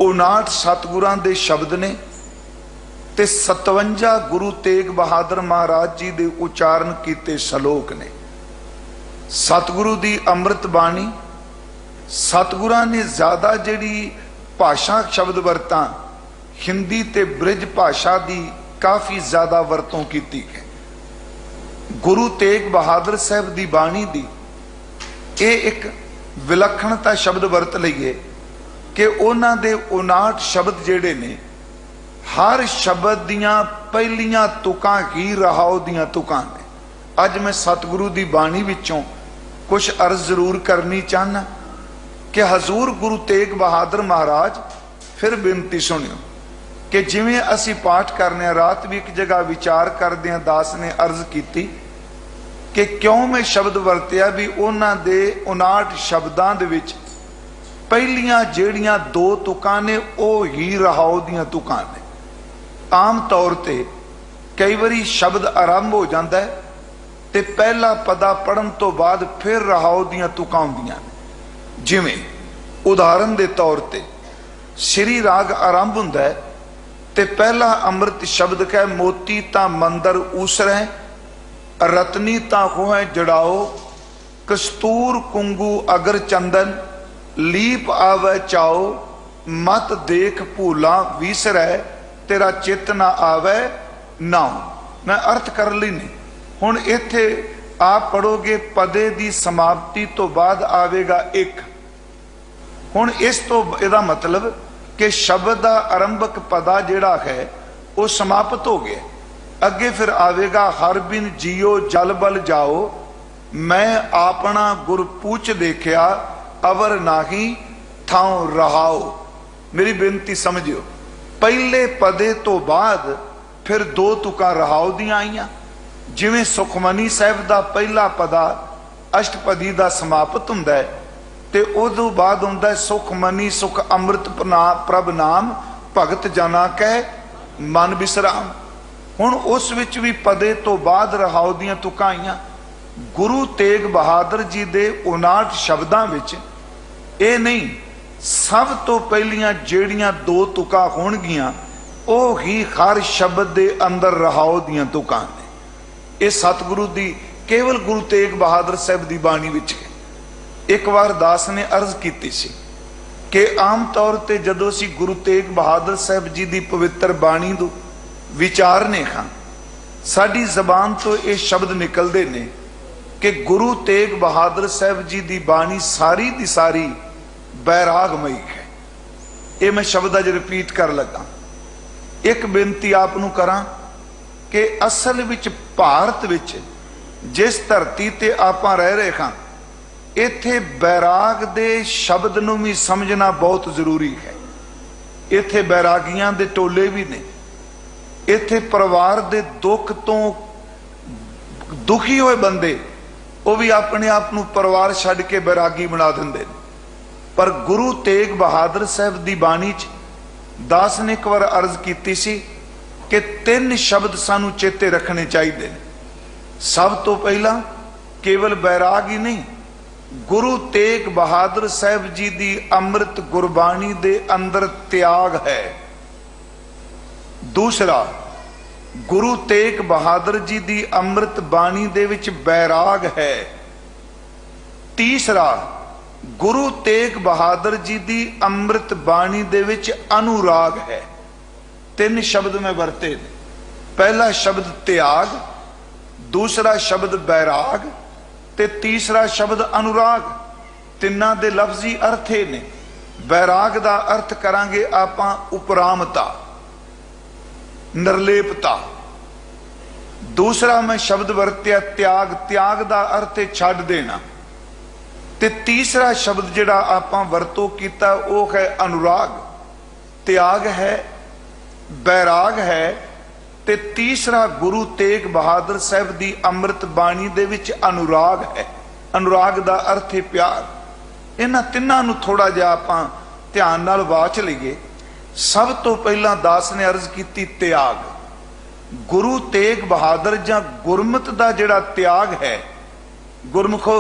59 ਸਤਿਗੁਰਾਂ ਦੇ ਸ਼ਬਦ ਨੇ ਤੇ 57 ਗੁਰੂ ਤੇਗ ਬਹਾਦਰ ਮਹਾਰਾਜ ਜੀ ਦੇ ਉਚਾਰਨ ਕੀਤੇ ਸ਼ਲੋਕ ਨੇ। ਸਤਿਗੁਰੂ ਦੀ ਅੰਮ੍ਰਿਤ ਬਾਣੀ, ਸਤਿਗੁਰਾਂ ਨੇ ਜ਼ਿਆਦਾ ਜਿਹੜੀ ਭਾਸ਼ਾ ਸ਼ਬਦ ਵਰਤਾਂ, ਹਿੰਦੀ ਤੇ ਬ੍ਰਿਜ ਭਾਸ਼ਾ ਦੀ ਕਾਫੀ ਜ਼ਿਆਦਾ ਵਰਤੋਂ ਕੀਤੀ ਹੈ। ਗੁਰੂ ਤੇਗ ਬਹਾਦਰ ਸਾਹਿਬ ਦੀ ਬਾਣੀ ਦੀ ਇਹ ਇੱਕ ਵਿਲੱਖਣਤਾ ਸ਼ਬਦ ਵਰਤ ਲਈਏ ਕਿ ਉਹਨਾਂ ਦੇ 59 ਸ਼ਬਦ ਜਿਹੜੇ ਨੇ, ਹਰ ਸ਼ਬਦ ਦੀਆਂ ਪਹਿਲੀਆਂ ਤੁਕਾਂ ਹੀ ਰਹਾਉ ਦੀਆਂ ਤੁਕਾਂ ਨੇ। ਅੱਜ ਮੈਂ ਸਤਿਗੁਰੂ ਦੀ ਬਾਣੀ ਵਿੱਚੋਂ ਕੁਝ ਅਰਜ਼ ਜ਼ਰੂਰ ਕਰਨੀ ਚਾਹਨਾ ਕਿ ਹਜ਼ੂਰ ਗੁਰੂ ਤੇਗ ਬਹਾਦਰ ਮਹਾਰਾਜ, ਫਿਰ ਬੇਨਤੀ ਸੁਣਿਓ ਕਿ ਜਿਵੇਂ ਅਸੀਂ ਪਾਠ ਕਰਨੇ ਆ, ਰਾਤ ਵੀ ਇੱਕ ਜਗ੍ਹਾ ਵਿਚਾਰ ਕਰਦੇ ਆ, ਦਾਸ ਨੇ ਅਰਜ਼ ਕੀਤੀ ਕਿ ਕਿਉਂ ਮੈਂ ਸ਼ਬਦ ਵਰਤਿਆ ਵੀ ਉਹਨਾਂ ਦੇ 59 ਸ਼ਬਦਾਂ ਦੇ ਵਿੱਚ ਪਹਿਲੀਆਂ ਜਿਹੜੀਆਂ 2 ਤੁਕਾਂ ਨੇ ਉਹ ਹੀ ਰਹਾਉ ਦੀਆਂ ਤੁਕਾਂ ਨੇ। ਆਮ ਤੌਰ ਤੇ ਕਈ ਵਾਰੀ ਸ਼ਬਦ ਆਰੰਭ ਹੋ ਜਾਂਦਾ ਹੈ ਤੇ ਪਹਿਲਾ ਪਦਾ ਪੜਨ ਤੋਂ ਬਾਅਦ ਫਿਰ ਰਹਾਉ ਦੀਆਂ ਤੁਕਾਂ ਹੁੰਦੀਆਂ ਨੇ। ਜਿਵੇਂ ਉਦਾਹਰਨ ਦੇ ਤੌਰ ਤੇ ਸ਼੍ਰੀ ਰਾਗ ਆਰੰਭ ਹੁੰਦਾ ਹੈ ਤੇ ਪਹਿਲਾ ਅੰਮ੍ਰਿਤ ਸ਼ਬਦ ਕਹੇ, ਮੋਤੀ ਤਾਂ ਮੰਦਰ ਊਸਰੈ, ਰਤਨੀ ਤਾਂ ਹੋਏ ਜੜਾਓ, ਕਸਤੂਰ ਕੁੰਗੂ ਅਗਰ ਚੰਦਨ, ਲੀਪ ਆਵੇ ਚਾਓ ਮਤ ਦੇਖ ਭੂਲਾ ਵੀਸਰੈ ਤੇਰਾ ਚਿੱਤ ਨਾ ਆਵੇ ਨਾਉ। मैं अर्थ कर ली नहीं। हुण इत्थे आप पढ़ोगे पदे दी समाप्ति तो बाद आवेगा एक। हुण इस तो इहदा मतलब कि शब्द दा आरंभक पदा जिहड़ा है वो समाप्त हो गया। अगे फिर आवेगा हर बिन जियो जल बल जाओ मैं आपना गुर पूछ देखिया अवर नाही थाओ रहाओ। मेरी बेनती समझियो, पहले पदे तो बाद फिर दो तुका रहाओ दियां आईयां। जिवें सुखमनी साहिब दा पहला पदा अष्टपदी दा समाप्त हुंदा है ते उदों बाद हुंदा है सुखमनी सुख अमृत प्रभ नाम भगत जना कह मन विसराम। हुण उस विच भी पदे तो बाद रहाओ दियां तुकां आईयां। गुरु तेग बहादुर जी दे 59 शब्दां विच ये नहीं, सब तो पहलियां जेड़ियां दो तुका होणगियां ਉਹ ਹੀ हर शब्द के अंदर रहाओ दियां तुकां ने। ये सतगुरु दी केवल गुरु तेग बहादुर साहब की बाणी विच है। एक बार दास ने अर्ज की सी कि आम तौर पर जदों असीं गुरु तेग बहादुर साहब जी की पवित्र बाणी दो विचारने हाँ, साडी जबान तो ये शब्द निकलते ने कि गुरु तेग बहादुर साहब जी की बाणी सारी दी सारी बैरागमई है। ये मैं शब्द अज रिपीट कर लगा। एक बेनती आपनू करा कि असल विच भारत विच जिस धरती ते आपां रह रहे हां इत्थे बैराग दे शब्द नूं भी समझना बहुत जरूरी है। इत्थे बैरागियां दे टोले भी ने। इत्थे परिवार दे दुख तो दुखी होए बंदे वो भी अपने आप नूं परिवार छड्ड के बैरागी बना दिंदे ने। पर गुरु तेग बहादुर साहब दी बाणी च दास ने एक बार अर्ज की सी कि 3 शब्द सानू चेते रखने चाहिए। सब तो पहला केवल बैराग ही नहीं, गुरु तेग बहादुर साहब जी दी अमृत गुरबाणी दे अंदर त्याग है। दूसरा, गुरु तेग बहादुर जी दी अमृत बाणी दे विच बैराग है। तीसरा, गुरु तेग बहादुर जी दी अमृत बाणी दे विच अनुराग है। 3 शब्द में वरते। पहला शब्द त्याग, दूसरा शब्द बैराग ते तीसरा शब्द अनुराग। तिन्ना दे लफ्जी अर्थ ने। बैराग दा अर्थ करांगे आपां उपरामता, निर्लेपता। दूसरा मैं शब्द वरत्या त्याग, त्याग दा अर्थ है छड्ड देना। ते तीसरा शब्द जिहड़ा आपां वरतो कीता वो है अनुराग। त्याग है, बैराग है ते तीसरा गुरु तेग बहादुर साहब दी अमृत बाणी दे विच अनुराग है। अनुराग दा अर्थ है प्यार। इन्हां तिन्हां नूं थोड़ा जिहा आपां ध्यान नाल वाच लईए। सब तो पहला दास ने अर्ज की त्याग। गुरु तेग बहादुर जां गुरमत दा जिहड़ा त्याग है, गुरमुखो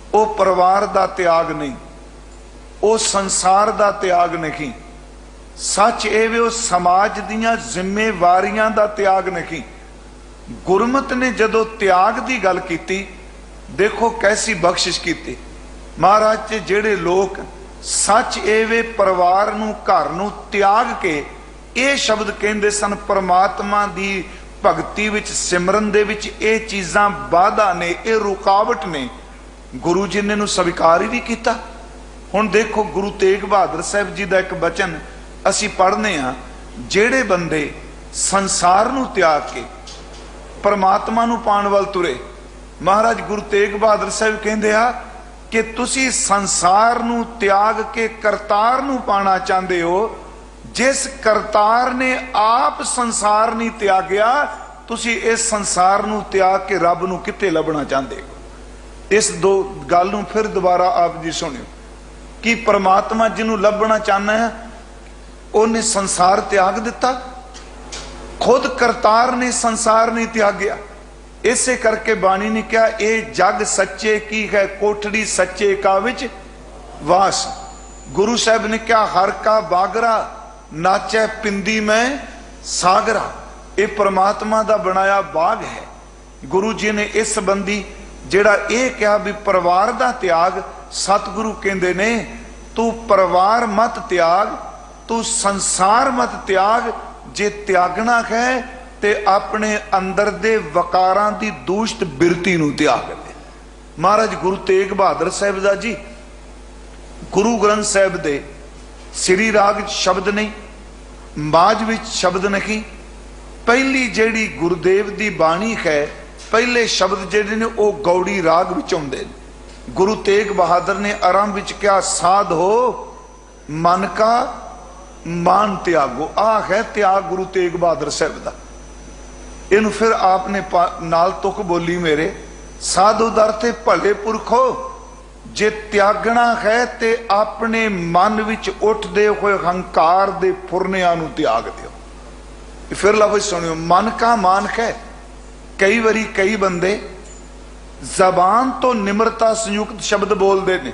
वो परिवार दा त्याग नहीं, वो संसार दा त्याग नहीं। सच ये वे समाज दियां जिम्मेवारियां दा त्याग नहीं। गुरमत ने जदों त्याग दी गल कीती, देखो कैसी बख्शिश की। महाराज च जेड़े लोग सच ये वे परिवार नूं घर नूं त्याग के ये शब्द कहंदे सन, परमात्मा दी भगती विच सिमरन दे विच ये चीज़ां बाधा ने, ये रुकावट ने। गुरु जी ने स्वीकार ही नहीं किया। हुण देखो गुरु तेग बहादुर साहब जी का एक बचन असी पढ़ने हाँ, जेड़े बंदे संसार नूं त्याग के परमात्मा नूं पाण वल तुरे, महाराज गुरु तेग बहादुर साहब कहंदे आ कि तुसी संसार नूं त्याग के करतार नूं पाना चाहते हो। जिस करतार ने आप संसार नहीं त्यागया, तुसी इस संसार नूं त्याग के रब नूं कित्थे लभना चाहते हो। इस दो गल नूं फिर दोबारा आप जी सुनियो कि परमात्मा जिन्हों लभना चाहना है उन्हें संसार त्याग दिता, खुद करतार ने संसार नहीं त्यागया। इसे करके बाणी ने कहा ये जग सच्चे की है कोठड़ी सच्चे का विच वास। गुरु साहब ने कहा हर का बागरा नाचे पिंदी में सागरा। ये परमात्मा दा बनाया बाग है। गुरु जी ने इस संबंधी जेड़ा ये कहा भी परिवार दा त्याग, सतगुरु कहंदे ने तू परिवार मत त्याग, तू संसार मत त्याग। जे त्यागना है ते अपने अंदर दे वकारां दी दूषित बिरती नूं त्याग दे। महाराज गुरु तेग बहादुर साहिब दा जी गुरु ग्रंथ साहिब दे श्री राग शब्द नहीं, माज विच शब्द नहीं। पहली जेड़ी गुरुदेव दी बाणी है, पहले शब्द जेड़े ने वो गौड़ी राग विच आउंदे ने। गुरु तेग बहादुर ने आरंभ विच क्या साध हो मन का मान त्यागो, आ है त्याग गुरु तेग बहादुर साहिब दा। इनू फिर आपने नाल तुक बोली मेरे साधु दर ते भले पुरखो, जे त्यागना है ते अपने मन विच उठदे हुए हंकार दे फुरनियां नू त्याग दिओ। फिर लफ्ज़ सुनियो, मन का मान है। कई बारी कई बंदे जबान तो निम्रता संयुक्त शब्द बोलते ने,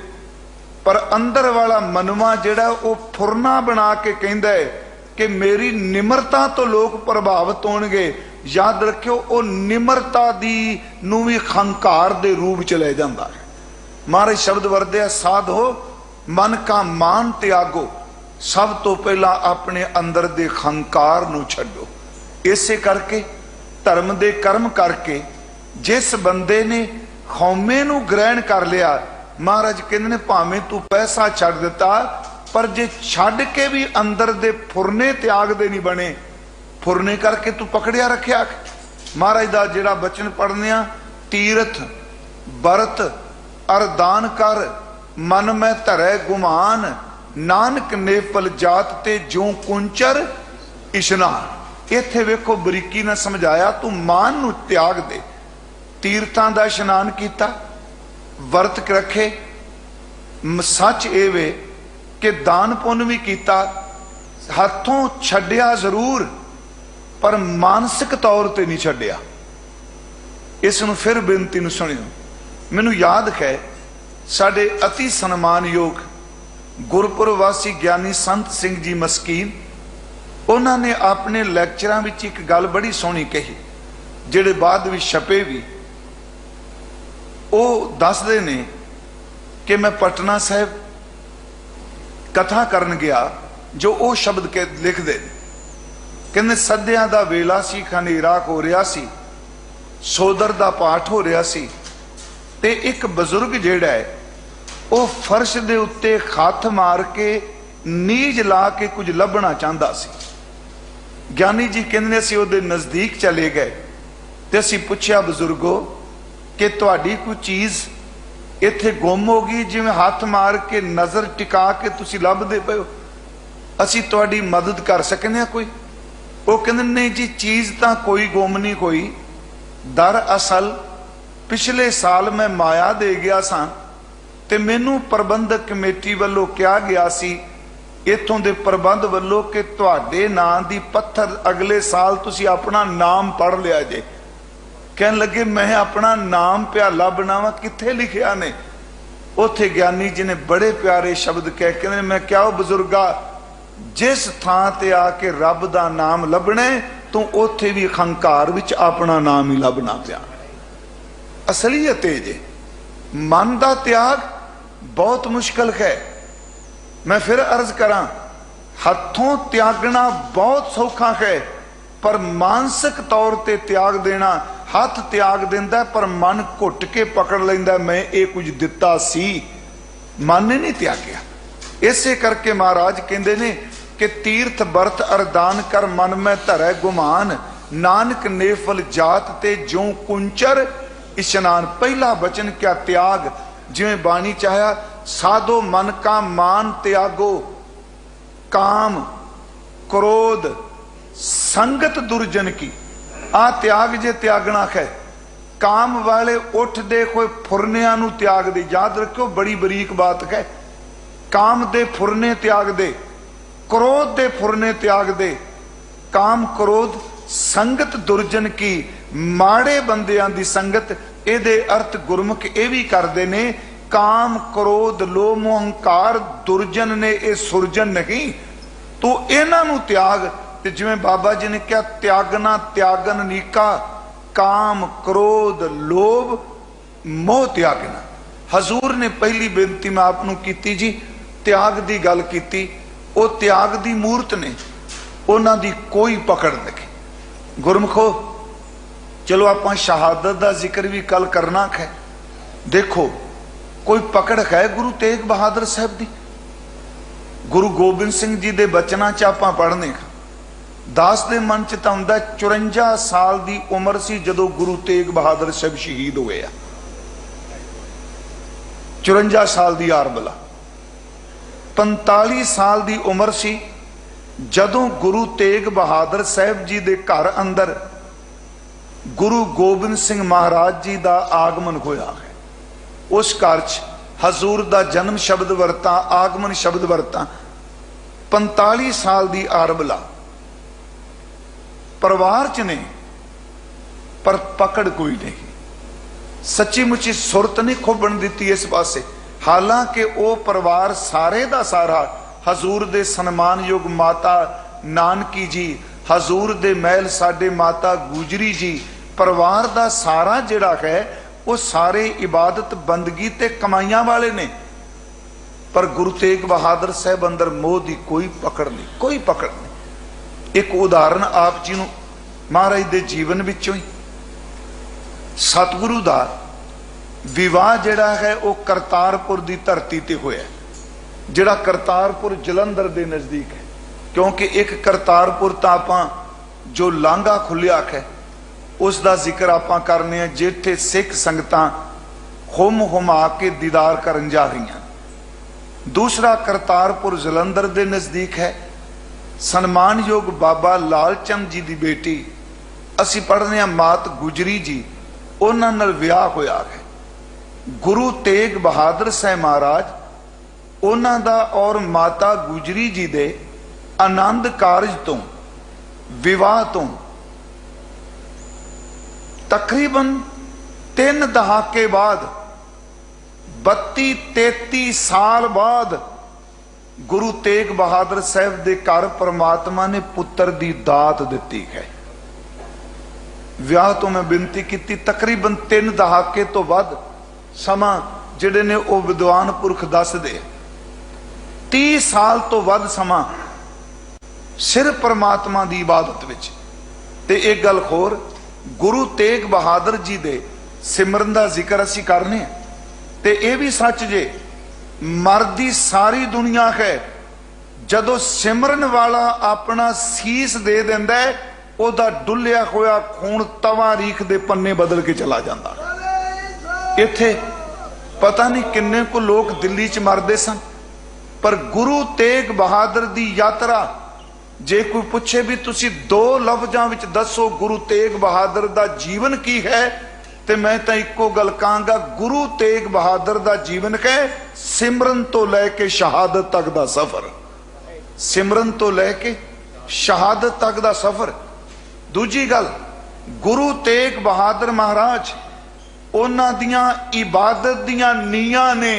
पर अंदर वाला मनवा जिहड़ा वो फुरना बना के कहंदा है कि मेरी निम्रता तो लोग प्रभावित होणगे। याद रखियो वो निम्रता दी नू भी हंकार दे रूप च ले जांदा है। महाराज शब्द वरदे साधो मन का मान त्यागो, सब तो पहला अपने अंदर दे हंकार नू छड्डो। इसे करके धर्म दे कर्म करके जिस बंदे ने खौमे नू ग्रहण कर लिया, महाराज कहंदे ने भावें तू पैसा छड्ड दिता, पर जे छड्ड के भी अंदर दे फुरने त्याग दे नहीं बने, फुरने करके तू पकड़िया रखिया। महाराज दा जिहड़ा बचन पढ़ने आ, तीरथ बरत अरदान कर मन में धरै गुमान, नानक नेफल जात ते ज्यों कुंचर इशनान। इत्थे वेखो बरीकी ने समझाया, तू मान नू त्याग दे, तीर्थां दा इशनान कीता, वर्त रखे, सच ये वे कि दान पुण्य भी किया, हाथों छड्डिया जरूर पर मानसिक तौर पर नहीं छड्डिया। इसनूं फिर बेनती नूं सुनियो। मैनूं याद है साडे अति सन्मानयोग गुरपुर वासी ज्ञानी संत सिंह जी मस्कीन, उन्होंने अपने लैक्चरां विच एक गल बड़ी सोहनी कही, जिहड़े बाद विच छपे भी। वो दसदे ने कि मैं पटना साहिब कथा करन गया, जो वो शब्द के लिखते कहते सद्या दा वेला सी, खनेरा हो रहा सी, सोदर दा पाठ हो रहा सी, ते एक बजुर्ग जेड़ा है वो फर्श दे उत्ते हथ मार के नीज ला के कुछ लभना चाहता सी। ज्ञानी जी कहते असीं उहदे नजदीक चले गए ते असीं पुछया, बजुर्गो कि तुहाडी कोई चीज इत्थे गुम हो गई, जिवें हाथ मार के नजर टिका के तुसीं लभदे पए हो, असीं तुहाडी मदद कर सकने आ कोई? वो कहंदे नहीं जी, चीज तां कोई गुम नहीं होई, दर असल पिछले साल मैं माया दे गया सां ते मैनू प्रबंधक कमेटी वालों कहा गया सी, इत्थों दे प्रबंध वालों कि तुहाडे नां दी पत्थर अगले साल तुसीं अपना नाम पढ़ लिया जे। कहन लगे मैं अपना नाम पिया लभना वा, कित्थे लिखिया ने? उथे ज्ञानी जी ने बड़े प्यारे शब्द कह के, मैं क्या बुजुर्गा, जिस थां ते आके रब दा नाम लभने तू उथे भी हंकार विच अपना नाम ही लभना पिया। असलीयत है जे मन दा त्याग बहुत मुश्किल है। मैं फिर अर्ज करा, हथों त्यागना बहुत सौखा है, पर मानसिक तौर ते त्याग देना, हाथ त्याग देंदा पर मन घुट के पकड़ लेंदा, मैं ये कुछ दिता सी, मन ने नहीं त्यागया। इसे करके महाराज कहते ने कि तीर्थ बरत अरदान कर मन में धरै गुमान, नानक नेफल जात ते ज्यों कुंचर इशनान। पहला वचन क्या त्याग, जिवें बाणी चाहया, साधो मन का मान त्यागो, काम क्रोध संगत दुर्जन की। आ त्याग जे त्यागना है, काम वाले उठ दे कोई फुरनिया नू त्याग दे। याद रखो बड़ी बरीक बात है, काम दे फुरने त्याग दे, क्रोध दे फुरने त्याग दे। काम क्रोध संगत दुर्जन की, माड़े बंदियां दी संगत। इहदे अर्थ गुरमुख ये भी करते ने, काम क्रोध लोभ मोह अहंकार दुर्जन ने, ये सुरजन नहीं। तो इन्हां नू त्याग। ते जिवें बाबा जी ने क्या त्यागना त्यागन नीका, काम क्रोध लोभ मोह त्यागना। हजूर ने पहली बेनती मैं आपनू कीती जी, त्याग की गल की, वो त्याग की मूर्त ने, उन्हां दी कोई पकड़ नहीं। गुरमुखो चलो आप शहादत का जिक्र भी कल करना है। देखो कोई पकड़ है गुरु तेग बहादुर साहब की। गुरु गोबिंद सिंह जी के बचना च आप पढ़ने दास के मन च तो आंदा 54 साल की उम्र सी जदों गुरु तेग बहादुर साहब शहीद होए आ। 54 साल की आरबला 45 साल की उम्र सी जदों गुरु तेग बहादुर साहब जी के घर अंदर गुरु गोबिंद सिंह महाराज जी का आगमन होया है। उस घर च हजूर का जन्म शब्द वरता, आगमन शब्द वरता। 45 साल की आरबला परिवार च नहीं, पर पकड़ कोई नहीं। सच्ची मुची सुरत नहीं खोबन दी इस पासे। हालांकि वह परिवार सारे का सारा हजूर दे सन्मानयोग माता नानकी जी, हजूर दे महल साडे माता गुजरी जी, परिवार का सारा जिहड़ा है वो सारे इबादत बंदगी ते कमाइयां वाले ने। पर गुरु तेग बहादुर साहब अंदर मोह की कोई पकड़ नहीं, कोई पकड़ नहीं। एक उदाहरण आप जी नूं महाराज दे जीवन विचों ही, सतगुरु दा विवाह जिहड़ा है वो करतारपुर की धरती ते होया, जिहड़ा करतारपुर जलंधर के नज़दीक है। क्योंकि एक करतारपुर तो आप जो लांघा खुलिया है उसका जिक्र आप करने, जिथे सिख संगतां हुम हुमा के दीदार करन जा रही। दूसरा करतारपुर जलंधर के नज़दीक है। सन्मानयोग बाबा लाल चंद जी की बेटी असी पढ़ने मात गुजरी जी, उन्हां नाल विआह होया है। गुरु तेग बहादुर साहब महाराज उन्हां दा और माता गुजरी जी दे आनंद कारज तो विवाह तो तकरीबन 3 दहाके बाद 32-33 साल बाद गुरु तेग बहादुर साहब दे घर परमात्मा ने पुत्र दी दात दिती है। विआह तो मैं बिनती की, तकरीबन 3 दहाके तो वध समा जिहड़े ने वो विद्वान पुरख दस दे 30 साल तो वध समा सिर्फ परमात्मा की इबादत विच। ते एक गल होर, गुरु तेग बहादुर जी दे सिमरन का जिक्र असी करने ते यह भी सच जे मरदी सारी दुनिया है, जदों सिमरन वाला अपना सीस दे दिंदा है उहदा डुलिया होया खून तवा रीख दे पन्ने बदल के चला जाता। इत्थे पता नहीं किन्ने को लोग दिल्ली च मरदे सन, पर गुरु तेग बहादुर दी यात्रा जे कोई पूछे भी तुसी 2 लफ्जां विच दसो गुरु तेग बहादुर दा जीवन की है, ते मैं तो इको गल कहांगा, गुरु तेग बहादुर दा जीवन है सिमरन तो लैके शहादत तक दा सफर। सिमरन तो लैके शहादत तक दा सफर। दूजी गल, गुरु तेग बहादुर महाराज उन्हां दियां इबादत दियां नीयां ने।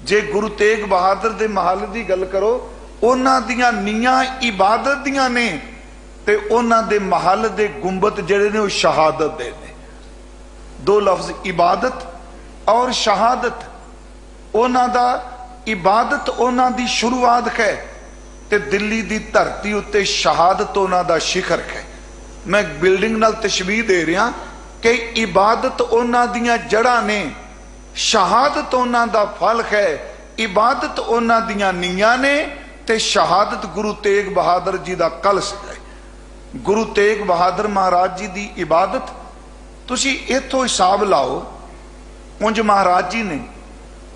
जे गुरु तेग बहादुर दे महल दी गल करो, उन्हां दियां नीयां इबादत दियां ने, ते उन्हां दे महल दे गुंबद जिहड़े ने वो शहादत दे ने। 2 लफ्ज इबादत और शहादत। उन्हां दा इबादत उन्हां दी शुरुआत है, ते दिल्ली दी धरती उत्ते शहादत उन्हां दा शिखर है। मैं बिल्डिंग नाल तशबीह दे रहा कि इबादत उन्हां दियां जड़ां ने, शहादत उन्हां दा फल है। इबादत उन्हां दियां नीयां ने ते शहादत गुरु तेग बहादुर जी दा कलश है। गुरु तेग बहादुर महाराज जी दी इबादत तुसी इथों हिसाब लाओ। उंज महाराज जी ने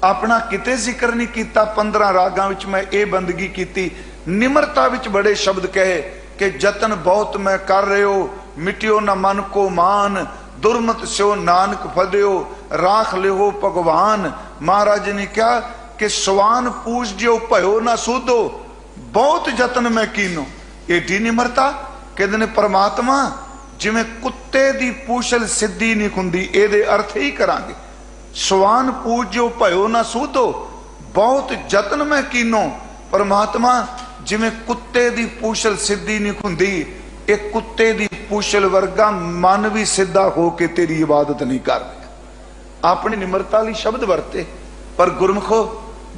अपना किते जिक्र नहीं किया। 15 रागां विच मैं ये बंदगी की, निमरता विच बड़े शब्द कहे कि जतन बहुत मैं कर रहे हो, मिटियो न मन को मान, दुरमत स्यो नानक फदियो, राख लिहो भगवान। महाराज ने कहा कि सवान पूछ जियो भयो ना सूदो, बहुत जतन मैं कीनो। एडी निमरता कहते ने परमात्मा जिवें कुत्ते दी पूछल सिद्धि नहीं हुंदी, ये अर्थ ही करांगे। सवान पूछ जियो भयो ना सूदो, बहुत जतन मैं कीनो। परमात्मा जिवें कुत्ते दी पूछल सिद्धि नहीं हुंदी, एक कुत्ते दी पूछल वर्गा मन भी सीधा हो के तेरी इबादत नहीं कर रहा। अपनी निमरता लई शब्द वरते, पर गुरमुखो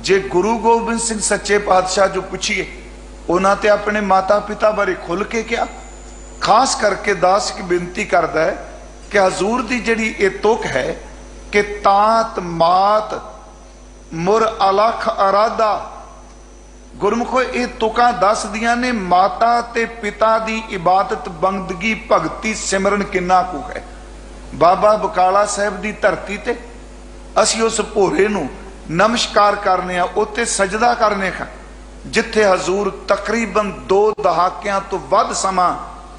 ਜੇ ਗੁਰੂ ਗੋਬਿੰਦ ਸਿੰਘ ਸੱਚੇ ਪਾਤਸ਼ਾਹ ਜੋ ਪੁੱਛੀਏ, ਉਹਨਾਂ ਤੇ ਆਪਣੇ ਮਾਤਾ ਪਿਤਾ ਬਾਰੇ ਖੁੱਲ ਕੇ ਕਿਹਾ। ਖਾਸ ਕਰਕੇ ਦਾਸ ਕੀ ਬੇਨਤੀ ਕਰਦਾ ਹੈ ਕਿ ਹਜ਼ੂਰ ਦੀ ਜਿਹੜੀ ਇਹ ਤੁਕ ਹੈ ਕਿ ਤਾਤ ਮਾਤ ਮੁਰ ਅਲਖ ਅਰਾਦਾ, ਗੁਰਮੁਖੋ ਇਹ ਤੁਕਾਂ ਦੱਸਦੀਆਂ ਨੇ ਮਾਤਾ ਤੇ ਪਿਤਾ ਦੀ ਇਬਾਦਤ ਬੰਦਗੀ ਭਗਤੀ ਸਿਮਰਨ ਕਿੰਨਾ ਕੁ ਹੈ। ਬਾਬਾ ਬਕਾਲਾ ਸਾਹਿਬ ਦੀ ਧਰਤੀ ਤੇ ਅਸੀਂ ਉਸ ਭੋਰੇ ਨੂੰ ਨਮਸਕਾਰ ਕਰਨੇ ਆ, ਉੱਤੇ ਸਜਦਾ ਕਰਨੇ ਹਾਂ ਜਿੱਥੇ ਹਜ਼ੂਰ ਤਕਰੀਬਨ 2 ਦਹਾਕਿਆਂ ਤੋਂ ਵੱਧ ਸਮਾਂ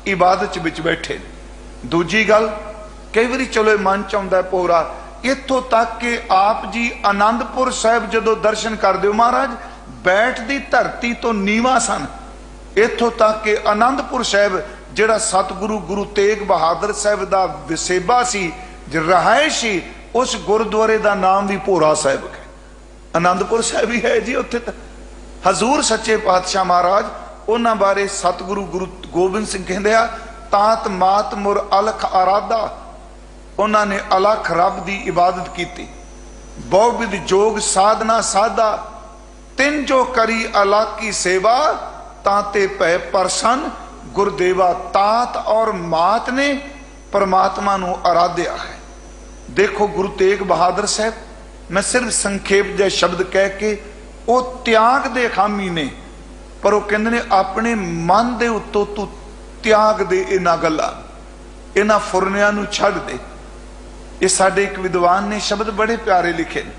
ਇਬਾਦਤ ਵਿੱਚ ਬੈਠੇ। ਦੂਜੀ ਗੱਲ, ਕਈ ਵਾਰੀ ਚਲੋ ਮਨ ਚ ਆਉਂਦਾ ਭੋਰਾ, ਇੱਥੋਂ ਤੱਕ ਕਿ ਆਪ ਜੀ ਆਨੰਦਪੁਰ ਸਾਹਿਬ ਜਦੋਂ ਦਰਸ਼ਨ ਕਰਦੇ ਹੋ, ਮਹਾਰਾਜ ਬੈਠ ਦੀ ਧਰਤੀ ਤੋਂ ਨੀਵਾਂ ਸਨ। ਇੱਥੋਂ ਤੱਕ ਕਿ ਆਨੰਦਪੁਰ ਸਾਹਿਬ ਜਿਹੜਾ ਸਤਿਗੁਰੂ ਗੁਰੂ ਤੇਗ ਬਹਾਦਰ ਸਾਹਿਬ ਦਾ ਵਸੇਬਾ ਸੀ, ਰਿਹਾਇਸ਼ ਸੀ, ਉਸ ਗੁਰਦੁਆਰੇ ਦਾ ਨਾਮ ਵੀ ਭੋਰਾ ਸਾਹਿਬ ਹੈ। ਆਨੰਦਪੁਰ ਸਾਹਿਬ ਹੀ ਹੈ ਜੀ ਉੱਥੇ। ਤਾਂ ਹਜ਼ੂਰ ਸੱਚੇ ਪਾਤਸ਼ਾਹ ਮਹਾਰਾਜ ਉਹਨਾਂ ਬਾਰੇ ਸਤਿਗੁਰੂ ਗੁਰੂ ਗੋਬਿੰਦ ਸਿੰਘ ਕਹਿੰਦੇ ਆ, ਤਾਤ ਮਾਤ ਮੁਰ ਅਲਖ ਆਰਾਧਾ, ਉਹਨਾਂ ਨੇ ਅਲਖ ਰੱਬ ਦੀ ਇਬਾਦਤ ਕੀਤੀ। ਬਹੁ ਵਿਧ ਜੋਗ ਸਾਧਨਾ ਸਾਧਾ, ਤਿੰਨ ਜੋ ਕਰੀ ਅਲਖ ਕੀ ਸੇਵਾ, ਤਾਤੇ ਭੈ ਪ੍ਰਸੰਨ ਗੁਰਦੇਵਾ। ਤਾਤ ਔਰ ਮਾਤ ਨੇ ਪਰਮਾਤਮਾ ਨੂੰ ਆਰਾਧਿਆ ਹੈ। ਦੇਖੋ ਗੁਰੂ ਤੇਗ ਬਹਾਦਰ ਸਾਹਿਬ, ਮੈਂ ਸਿਰਫ ਸੰਖੇਪ ਜਿਹੇ ਸ਼ਬਦ ਕਹਿ ਕੇ, ਉਹ ਤਿਆਗ ਦੇ ਖਾਮੀ ਨੇ, ਪਰ ਉਹ ਕਹਿੰਦੇ ਨੇ ਆਪਣੇ ਮਨ ਦੇ ਉੱਤੋਂ ਤੂੰ ਤਿਆਗ ਦੇ ਇਹਨਾਂ ਗੱਲਾਂ, ਇਹਨਾਂ ਫੁਰਨਿਆਂ ਨੂੰ ਛੱਡ ਦੇ। ਇਹ ਸਾਡੇ ਇੱਕ ਵਿਦਵਾਨ ਨੇ ਸ਼ਬਦ ਬੜੇ ਪਿਆਰੇ ਲਿਖੇ ਨੇ,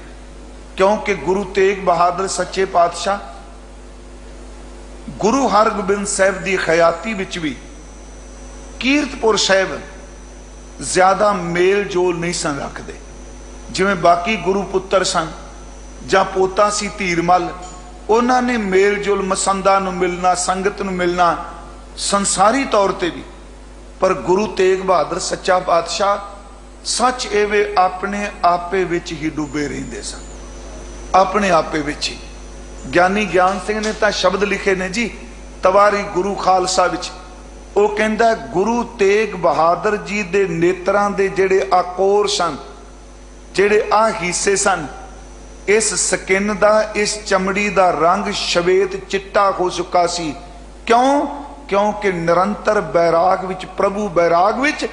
ਕਿਉਂਕਿ ਗੁਰੂ ਤੇਗ ਬਹਾਦਰ ਸੱਚੇ ਪਾਤਸ਼ਾਹ ਗੁਰੂ ਹਰਗੋਬਿੰਦ ਸਾਹਿਬ ਦੀ ਖਿਆਤੀ ਵਿੱਚ ਵੀ ਕੀਰਤਪੁਰ ਸਾਹਿਬ ਜ਼ਿਆਦਾ ਮੇਲ ਜੋਲ ਨਹੀਂ ਸਨ ਰੱਖਦੇ। ਜਿਵੇਂ ਬਾਕੀ ਗੁਰੂ ਪੁੱਤਰ ਸਨ ਜਾਂ ਪੋਤਾ ਸੀ ਧੀਰਮਲ, ਉਹਨਾਂ ਨੇ ਮੇਲ ਜੋਲ ਮਸੰਦਾਂ ਨੂੰ ਮਿਲਣਾ, ਸੰਗਤ ਨੂੰ ਮਿਲਣਾ, ਸੰਸਾਰੀ ਤੌਰ ਤੇ ਵੀ। ਪਰ ਗੁਰੂ ਤੇਗ ਬਹਾਦਰ ਸੱਚਾ ਪਾਤਸ਼ਾਹ ਸੱਚ ਐਵੇਂ ਆਪਣੇ ਆਪੇ ਵਿੱਚ ਹੀ ਡੁੱਬੇ ਰਹਿੰਦੇ ਸਨ, ਆਪਣੇ ਆਪੇ ਵਿੱਚ ਹੀ। ਗਿਆਨੀ ਗਿਆਨ ਸਿੰਘ ਨੇ ਤਾਂ ਸ਼ਬਦ ਲਿਖੇ ਨੇ ਜੀ ਤਵਾਰੀ ਗੁਰੂ ਖਾਲਸਾ ਵਿੱਚ। ਉਹ ਕਹਿੰਦਾ ਗੁਰੂ ਤੇਗ ਬਹਾਦਰ ਜੀ ਦੇ ਨੇਤਰਾਂ ਦੇ ਜਿਹੜੇ ਆਕੋਰ ਸਨ, ਜਿਹੜੇ ਆ ਹਿੱਸੇ ਸਨ, ਇਸ ਸਕਿਨ ਦਾ, ਇਸ ਚਮੜੀ ਦਾ ਰੰਗ ਸ਼ਵੇਤ ਚਿੱਟਾ ਹੋ ਚੁੱਕਾ ਸੀ। ਕਿਉਂ? ਕਿਉਂਕਿ ਨਿਰੰਤਰ ਬੈਰਾਗ ਵਿੱਚ, ਪ੍ਰਭੂ ਬੈਰਾਗ ਵਿੱਚ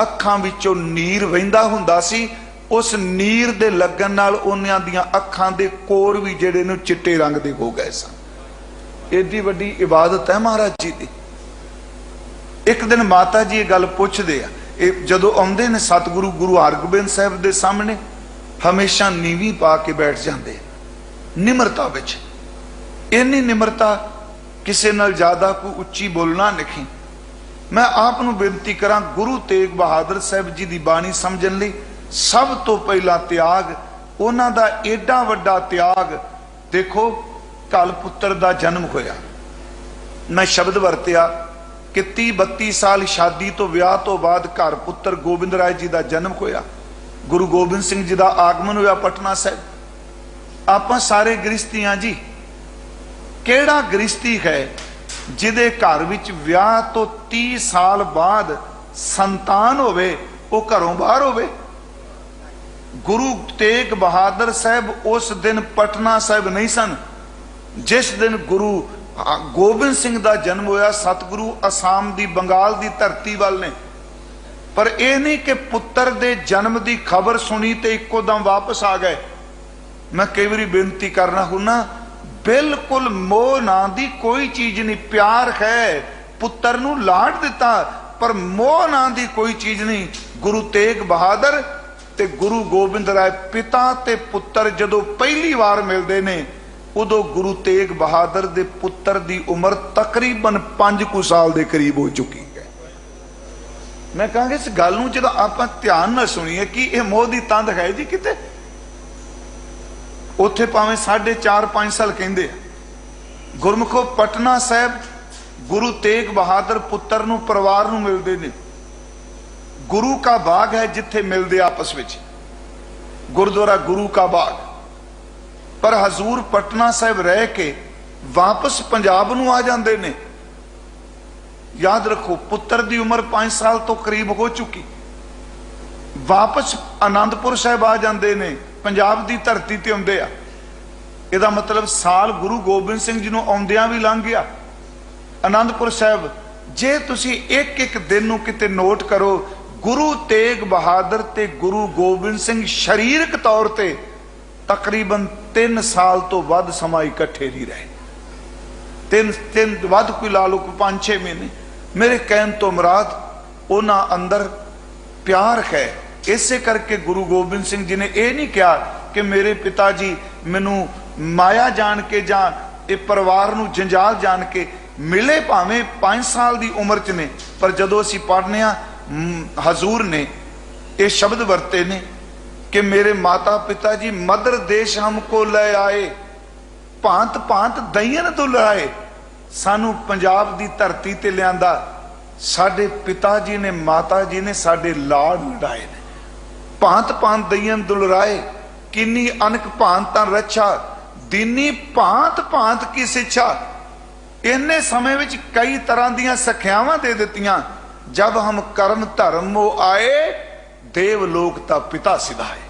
ਅੱਖਾਂ ਵਿੱਚੋਂ ਨੀਰ ਵਹਿੰਦਾ ਹੁੰਦਾ ਸੀ। ਉਸ ਨੀਰ ਦੇ ਲੱਗਣ ਨਾਲ ਉਹਨਾਂ ਦੀਆਂ ਅੱਖਾਂ ਦੇ ਕੋਰ ਵੀ ਜਿਹੜੇ ਨੇ ਚਿੱਟੇ ਰੰਗ ਦੇ ਹੋ ਗਏ ਸਨ। ਏਡੀ ਵੱਡੀ ਇਬਾਦਤ ਹੈ ਮਹਾਰਾਜ ਜੀ ਦੀ। ਇੱਕ ਦਿਨ ਮਾਤਾ ਜੀ ਇਹ ਗੱਲ ਪੁੱਛਦੇ ਆ, ਇਹ ਜਦੋਂ ਆਉਂਦੇ ਨੇ ਸਤਿਗੁਰੂ ਗੁਰੂ ਹਰਗੋਬਿੰਦ ਸਾਹਿਬ ਦੇ ਸਾਹਮਣੇ ਹਮੇਸ਼ਾ ਨੀਵੀਂ ਪਾ ਕੇ ਬੈਠ ਜਾਂਦੇ, ਨਿਮਰਤਾ ਵਿੱਚ। ਇੰਨੀ ਨਿਮਰਤਾ, ਕਿਸੇ ਨਾਲ ਜ਼ਿਆਦਾ ਕੋਈ ਉੱਚੀ ਬੋਲਣਾ ਨਹੀਂ। ਮੈਂ ਆਪ ਨੂੰ ਬੇਨਤੀ ਕਰਾਂ, ਗੁਰੂ ਤੇਗ ਬਹਾਦਰ ਸਾਹਿਬ ਜੀ ਦੀ ਬਾਣੀ ਸਮਝਣ ਲਈ ਸਭ ਤੋਂ ਪਹਿਲਾਂ ਤਿਆਗ, ਉਹਨਾਂ ਦਾ ਏਡਾ ਵੱਡਾ ਤਿਆਗ। ਦੇਖੋ ਘਲ ਪੁੱਤਰ ਦਾ ਜਨਮ ਹੋਇਆ, ਮੈਂ ਸ਼ਬਦ ਵਰਤਿਆ ਕਿ 30-32 ਸਾਲ ਸ਼ਾਦੀ ਤੋਂ, ਵਿਆਹ ਤੋਂ ਬਾਅਦ ਘਰ ਪੁੱਤਰ ਗੋਬਿੰਦ ਰਾਏ ਜੀ ਦਾ ਜਨਮ ਹੋਇਆ। ਗੁਰੂ ਗੋਬਿੰਦ ਸਿੰਘ ਜੀ ਦਾ ਆਗਮਨ ਹੋਇਆ ਪਟਨਾ ਸਾਹਿਬ। ਆਪਾਂ ਸਾਰੇ ਗ੍ਰਸਤੀਆਂ ਜੀ, ਕਿਹੜਾ ਗ੍ਰਸਤੀ ਹੈ ਜਿਹਦੇ ਘਰ ਵਿੱਚ ਵਿਆਹ ਤੋਂ 30 ਸਾਲ ਬਾਅਦ ਸੰਤਾਨ ਹੋਵੇ, ਉਹ ਘਰੋਂ ਬਾਹਰ ਹੋਵੇ? ਗੁਰੂ ਤੇਗ ਬਹਾਦਰ ਸਾਹਿਬ ਉਸ ਦਿਨ ਪਟਨਾ ਸਾਹਿਬ ਨਹੀਂ ਸਨ ਜਿਸ ਦਿਨ ਗੁਰੂ ਗੋਬਿੰਦ ਸਿੰਘ ਦਾ ਜਨਮ ਹੋਇਆ। ਸਤਿਗੁਰੂ ਅਸਾਮ ਦੀ, ਬੰਗਾਲ ਦੀ ਧਰਤੀ ਵੱਲ ਨੇ। ਪਰ ਇਹ ਨਹੀਂ ਕਿ ਪੁੱਤਰ ਦੇ ਜਨਮ ਦੀ ਖਬਰ ਸੁਣੀ ਤੇ ਇੱਕੋ ਦਮ ਵਾਪਸ ਆ ਗਏ। ਮੈਂ ਕਈ ਵਾਰੀ ਬੇਨਤੀ ਕਰਨਾ ਹੁੰਨਾ, ਬਿਲਕੁਲ ਮੋਹ ਨਾਂ ਦੀ ਕੋਈ ਚੀਜ਼ ਨਹੀਂ। ਪਿਆਰ ਹੈ, ਪੁੱਤਰ ਨੂੰ ਲਾਡ ਦਿੱਤਾ, ਪਰ ਮੋਹ ਨਾਂ ਦੀ ਕੋਈ ਚੀਜ਼ ਨਹੀਂ। ਗੁਰੂ ਤੇਗ ਬਹਾਦਰ ਤੇ ਗੁਰੂ ਗੋਬਿੰਦ ਰਾਏ, ਪਿਤਾ ਤੇ ਪੁੱਤਰ ਜਦੋਂ ਪਹਿਲੀ ਵਾਰ ਮਿਲਦੇ ਨੇ, ਉਦੋਂ ਗੁਰੂ ਤੇਗ ਬਹਾਦਰ ਦੇ ਪੁੱਤਰ ਦੀ ਉਮਰ ਤਕਰੀਬਨ 5 ਸਾਲ ਦੇ ਕਰੀਬ ਹੋ ਚੁੱਕੀ ਹੈ। ਮੈਂ ਕਹਾਂਗਾ ਇਸ ਗੱਲ ਨੂੰ ਜਦੋਂ ਆਪਾਂ ਧਿਆਨ ਨਾਲ ਸੁਣੀਏ ਕਿ ਇਹ ਮੋਹ ਦੀ ਤੰਦ ਹੈ ਜੀ ਕਿਤੇ। ਉੱਥੇ ਭਾਵੇਂ 4.5 ਸਾਲ ਕਹਿੰਦੇ ਆ। ਗੁਰਮੁਖੋ ਪਟਨਾ ਸਾਹਿਬ ਗੁਰੂ ਤੇਗ ਬਹਾਦਰ ਪੁੱਤਰ ਨੂੰ, ਪਰਿਵਾਰ ਨੂੰ ਮਿਲਦੇ ਨੇ। ਗੁਰੂ ਕਾ ਬਾਗ ਹੈ ਜਿੱਥੇ ਮਿਲਦੇ ਆਪਸ ਵਿੱਚ, ਗੁਰਦੁਆਰਾ ਗੁਰੂ ਕਾ ਬਾਗ। ਪਰ ਹਜ਼ੂਰ ਪਟਨਾ ਸਾਹਿਬ ਰਹਿ ਕੇ ਵਾਪਸ ਪੰਜਾਬ ਨੂੰ ਆ ਜਾਂਦੇ ਨੇ। ਯਾਦ ਰੱਖੋ, ਪੁੱਤਰ ਦੀ ਉਮਰ 5 ਸਾਲ ਤੋਂ ਕਰੀਬ ਹੋ ਚੁੱਕੀ। ਵਾਪਸ ਆਨੰਦਪੁਰ ਸਾਹਿਬ ਆ ਜਾਂਦੇ ਨੇ, ਪੰਜਾਬ ਦੀ ਧਰਤੀ ਤੇ ਆਉਂਦੇ ਆ। ਇਹਦਾ ਮਤਲਬ ਸਾਲ ਗੁਰੂ ਗੋਬਿੰਦ ਸਿੰਘ ਜੀ ਨੂੰ ਆਉਂਦਿਆਂ ਵੀ ਲੰਘ ਗਿਆ। ਆਨੰਦਪੁਰ ਸਾਹਿਬ ਜੇ ਤੁਸੀਂ ਇੱਕ ਇੱਕ ਦਿਨ ਨੂੰ ਕਿਤੇ ਨੋਟ ਕਰੋ, ਗੁਰੂ ਤੇਗ ਬਹਾਦਰ ਤੇ ਗੁਰੂ ਗੋਬਿੰਦ ਸਿੰਘ ਸਰੀਰਕ ਤੌਰ ਤੇ ਤਕਰੀਬਨ 3 ਸਾਲ ਤੋਂ ਵੱਧ ਸਮਾਂ ਇਕੱਠੇ ਨਹੀਂ ਰਹੇ। ਤਿੰਨ ਵੱਧ ਕੋਈ ਲਾ ਲਓ 5-6 ਮਹੀਨੇ। ਮੇਰੇ ਕਹਿਣ ਤੋਂ ਮੁਰਾਦ ਉਹਨਾਂ ਅੰਦਰ ਪਿਆਰ ਹੈ। ਇਸੇ ਕਰਕੇ ਗੁਰੂ ਗੋਬਿੰਦ ਸਿੰਘ ਜੀ ਨੇ ਇਹ ਨਹੀਂ ਕਿਹਾ ਕਿ ਮੇਰੇ ਪਿਤਾ ਜੀ ਮੈਨੂੰ ਮਾਇਆ ਜਾਣ ਕੇ ਜਾਂ ਇਹ ਪਰਿਵਾਰ ਨੂੰ ਜੰਜਾਲ ਜਾਣ ਕੇ ਮਿਲੇ, ਭਾਵੇਂ 5 ਸਾਲ ਦੀ ਉਮਰ ਚ ਨੇ, ਪਰ ਜਦੋਂ ਅਸੀਂ ਪੜ੍ਹਨੇ ਆ ਹਜ਼ੂਰ ਨੇ ਇਹ ਸ਼ਬਦ ਵਰਤੇ ਨੇ ਕਿ ਮੇਰੇ ਮਾਤਾ ਪਿਤਾ ਜੀ ਮਦਰ ਦੇਸ਼ ਹਮਕੋ ਲੈ ਆਏ, ਭਾਂਤ ਭਾਂਤ ਦਈਨ ਦੁਲਾਏ। ਸਾਨੂੰ ਪੰਜਾਬ ਦੀ ਧਰਤੀ ਤੇ ਲਿਆਂਦਾ, ਸਾਡੇ ਪਿਤਾ ਜੀ ਨੇ ਮਾਤਾ ਜੀ ਨੇ ਸਾਡੇ ਲਾਡ ਲੜਾਏ ਨੇ। ਭਾਂਤ ਭਾਂਤ ਦਈਨ ਦੁਲਰਾਏ, ਕਿੰਨੀ ਅਨਕ ਭਾਂਤਾਂ ਰੱਛਾ, ਦੀਨੀ ਭਾਂਤ ਭਾਂਤ ਕੀ ਸਿੱਛਾ। ਇੰਨੇ ਸਮੇਂ ਵਿੱਚ ਕਈ ਤਰ੍ਹਾਂ ਦੀਆਂ ਸਿੱਖਿਆਵਾਂ ਦੇ ਦਿੱਤੀਆਂ। ਜਬ ਹਮ ਕਰਮ ਧਰਮ ਮੋ ਆਏ, ਦੇਵ ਲੋਕ ਤਾਂ ਪਿਤਾ ਸਿਧਾਏ।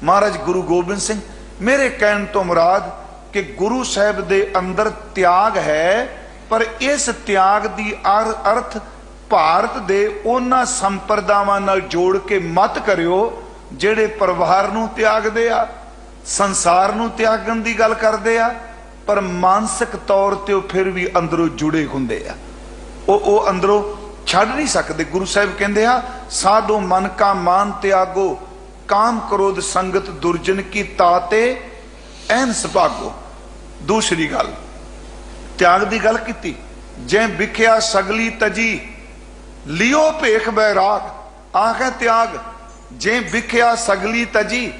ਮਹਾਰਾਜ ਗੁਰੂ ਗੋਬਿੰਦ ਸਿੰਘ, ਮੇਰੇ ਕਹਿਣ ਤੋਂ ਮੁਰਾਦ ਕਿ ਗੁਰੂ ਸਾਹਿਬ ਦੇ ਅੰਦਰ ਤਿਆਗ ਹੈ, ਪਰ ਇਸ ਤਿਆਗ ਦੀ ਅਰਥ ਭਾਰਤ ਦੇ ਉਹਨਾਂ ਸੰਪਰਦਾਵਾਂ ਨਾਲ ਜੋੜ ਕੇ ਮਤ ਕਰਿਓ ਜਿਹੜੇ ਪਰਿਵਾਰ ਨੂੰ ਤਿਆਗਦੇ ਆ, ਸੰਸਾਰ ਨੂੰ ਤਿਆਗਣ ਦੀ ਗੱਲ ਕਰਦੇ ਆ, ਪਰ ਮਾਨਸਿਕ ਤੌਰ ਤੇ ਉਹ ਫਿਰ ਵੀ ਅੰਦਰੋਂ ਜੁੜੇ ਹੁੰਦੇ ਆ। ਉਹ ਅੰਦਰੋਂ ਛੱਡ ਨਹੀਂ ਸਕਦੇ। ਗੁਰੂ ਸਾਹਿਬ ਕਹਿੰਦੇ ਆ, ਸਾਧੋ ਮਨ ਕਾ ਮਾਨ ਤਿਆਗੋ, ਕਾਮ ਕ੍ਰੋਧ ਸੰਗਤ ਦੁਰਜਨ ਕੀ ਤਾਤੇ ਐਨ ਸੁਭਾਗੋ। ਦੂਸਰੀ ਗੱਲ, ਤਿਆਗ ਦੀ ਗੱਲ ਕੀਤੀ। ਜੇ ਵਿਖਿਆ ਸਗਲੀ ਤਜੀ, ਲਿਓ ਭੇਖ ਬੈਰਾਗ। ਆਖੇ ਤਿਆਗ, ਜੇ ਵਿਖਿਆ ਸਗਲੀ ਤਜੀ,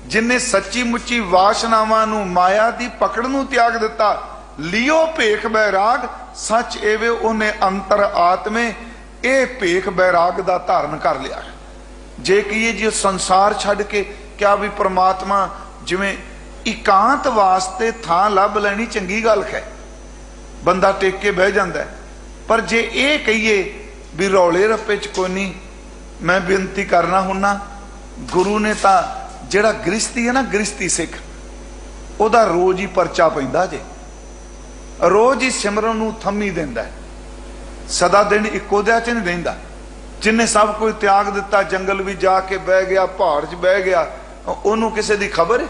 ਜਿਨੇ ਸੱਚੀ ਮੁੱਚੀ ਵਾਸ਼ਨਾਵਾਂ ਨੂੰ ਮਾਇਆ ਦੀ ਪਕੜ ਨੂੰ ਤਿਆਗ ਦਿੱਤਾ। ਲਿਓ ਭੇਖ ਬੈਰਾਗ, ਸੱਚ ਐਵੇਂ ਉਹਨੇ ਅੰਤਰ ਆਤਮੇ ਇਹ ਭੇਖ ਬੈਰਾਗ ਦਾ ਧਾਰਨ ਕਰ ਲਿਆ। ਜੇ ਕਹੀਏ ਜੀ ਸੰਸਾਰ ਛੱਡ ਕੇ, ਕਿਆ ਵੀ ਪ੍ਰਮਾਤਮਾ ਜਿਵੇਂ ਇਕਾਂਤ ਵਾਸਤੇ ਥਾਂ ਲੱਭ ਲੈਣੀ ਚੰਗੀ ਗੱਲ ਹੈ, ਬੰਦਾ ਟੇਕ ਕੇ ਬਹਿ ਜਾਂਦਾ। ਪਰ ਜੇ ਇਹ ਕਹੀਏ ਵੀ ਰੌਲੇ ਰੱਪੇ ਚ ਕੋਈ ਨਹੀਂ, ਮੈਂ ਬੇਨਤੀ ਕਰਨਾ ਹੁੰਨਾ, ਗੁਰੂ ਨੇ ਤਾਂ ਜਿਹੜਾ ਗ੍ਰਸਤੀ ਹੈ ਨਾ, ਗ੍ਰਸਤੀ ਸਿੱਖ, ਉਹਦਾ ਰੋਜ਼ ਹੀ ਪਰਚਾ ਪੈਂਦਾ ਜੇ, ਰੋਜ਼ ਹੀ ਸਿਮਰਨ ਨੂੰ ਥੰਮੀ ਦਿੰਦਾ। ਸਦਾ ਦਿਨ ਇੱਕੋ ਜਿਹਾ ਚ ਨਹੀਂ ਰਹਿੰਦਾ। ਜਿੰਨੇ ਸਭ ਕੁਝ ਤਿਆਗ ਦਿੱਤਾ, ਜੰਗਲ ਵੀ ਜਾ ਕੇ ਬਹਿ ਗਿਆ, ਪਹਾੜ 'ਚ ਬਹਿ ਗਿਆ, ਉਹਨੂੰ ਕਿਸੇ ਦੀ ਖਬਰ ਹੈ?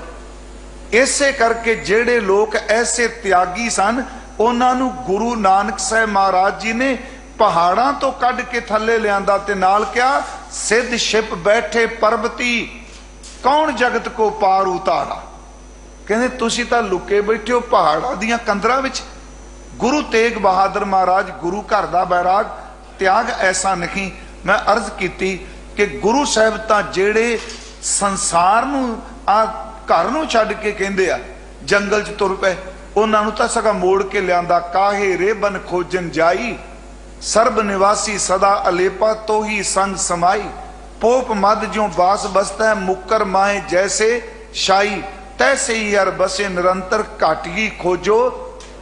ਇਸੇ ਕਰਕੇ ਜਿਹੜੇ ਲੋਕ ਐਸੇ ਤਿਆਗੀ ਸਨ, ਉਹਨਾਂ ਨੂੰ ਗੁਰੂ ਨਾਨਕ ਸਾਹਿਬ ਮਹਾਰਾਜ ਜੀ ਨੇ ਪਹਾੜਾਂ ਤੋਂ ਕੱਢ ਕੇ ਥੱਲੇ ਲਿਆਂਦਾ ਤੇ ਨਾਲ ਕਿਹਾ, ਸਿੱਧ ਛਿਪ ਬੈਠੇ ਪਰਬਤੀ, ਕੌਣ ਜਗਤ ਕੋ ਪਾਰ ਉਤਾਰਾ। ਕਹਿੰਦੇ ਤੁਸੀਂ ਤਾਂ ਲੁਕੇ ਬੈਠੇ ਹੋ ਪਹਾੜਾਂ ਦੀਆਂ ਕੰਦਰਾਂ ਵਿੱਚ। ਗੁਰੂ ਤੇਗ ਬਹਾਦਰ ਮਹਾਰਾਜ ਗੁਰੂ ਘਰ ਦਾ ਬੈਰਾਗ ਤਿਆਗ ਐਸਾ ਨਹੀਂ। ਮੈਂ ਅਰਜ਼ ਕੀਤੀ ਕਿ ਗੁਰੂ ਸਾਹਿਬ ਤਾਂ ਜਿਹੜੇ ਸੰਸਾਰ ਨੂੰ ਆ ਘਰ ਨੂੰ ਛੱਡ ਕੇ ਕਹਿੰਦੇ ਆ ਜੰਗਲ 'ਚ ਤੁਰ ਪਏ, ਉਹਨਾਂ ਨੂੰ ਤਾਂ ਸਗਾ ਮੋੜ ਕੇ ਲਿਆਂਦਾ। ਕਾਹੇ ਰੇਬਨ ਖੋਜਨ ਜਾਈ, ਸਰਬ ਨਿਵਾਸੀ ਸਦਾ ਅਲੇਪਾ ਤੋ ਹੀ ਸੰਗ ਸਮਾਈ। पोप मद जो बास बसता है, मुक्कर माए जैसे शाही, तैसे ही हर बसे निरंतर घाटगी खोजो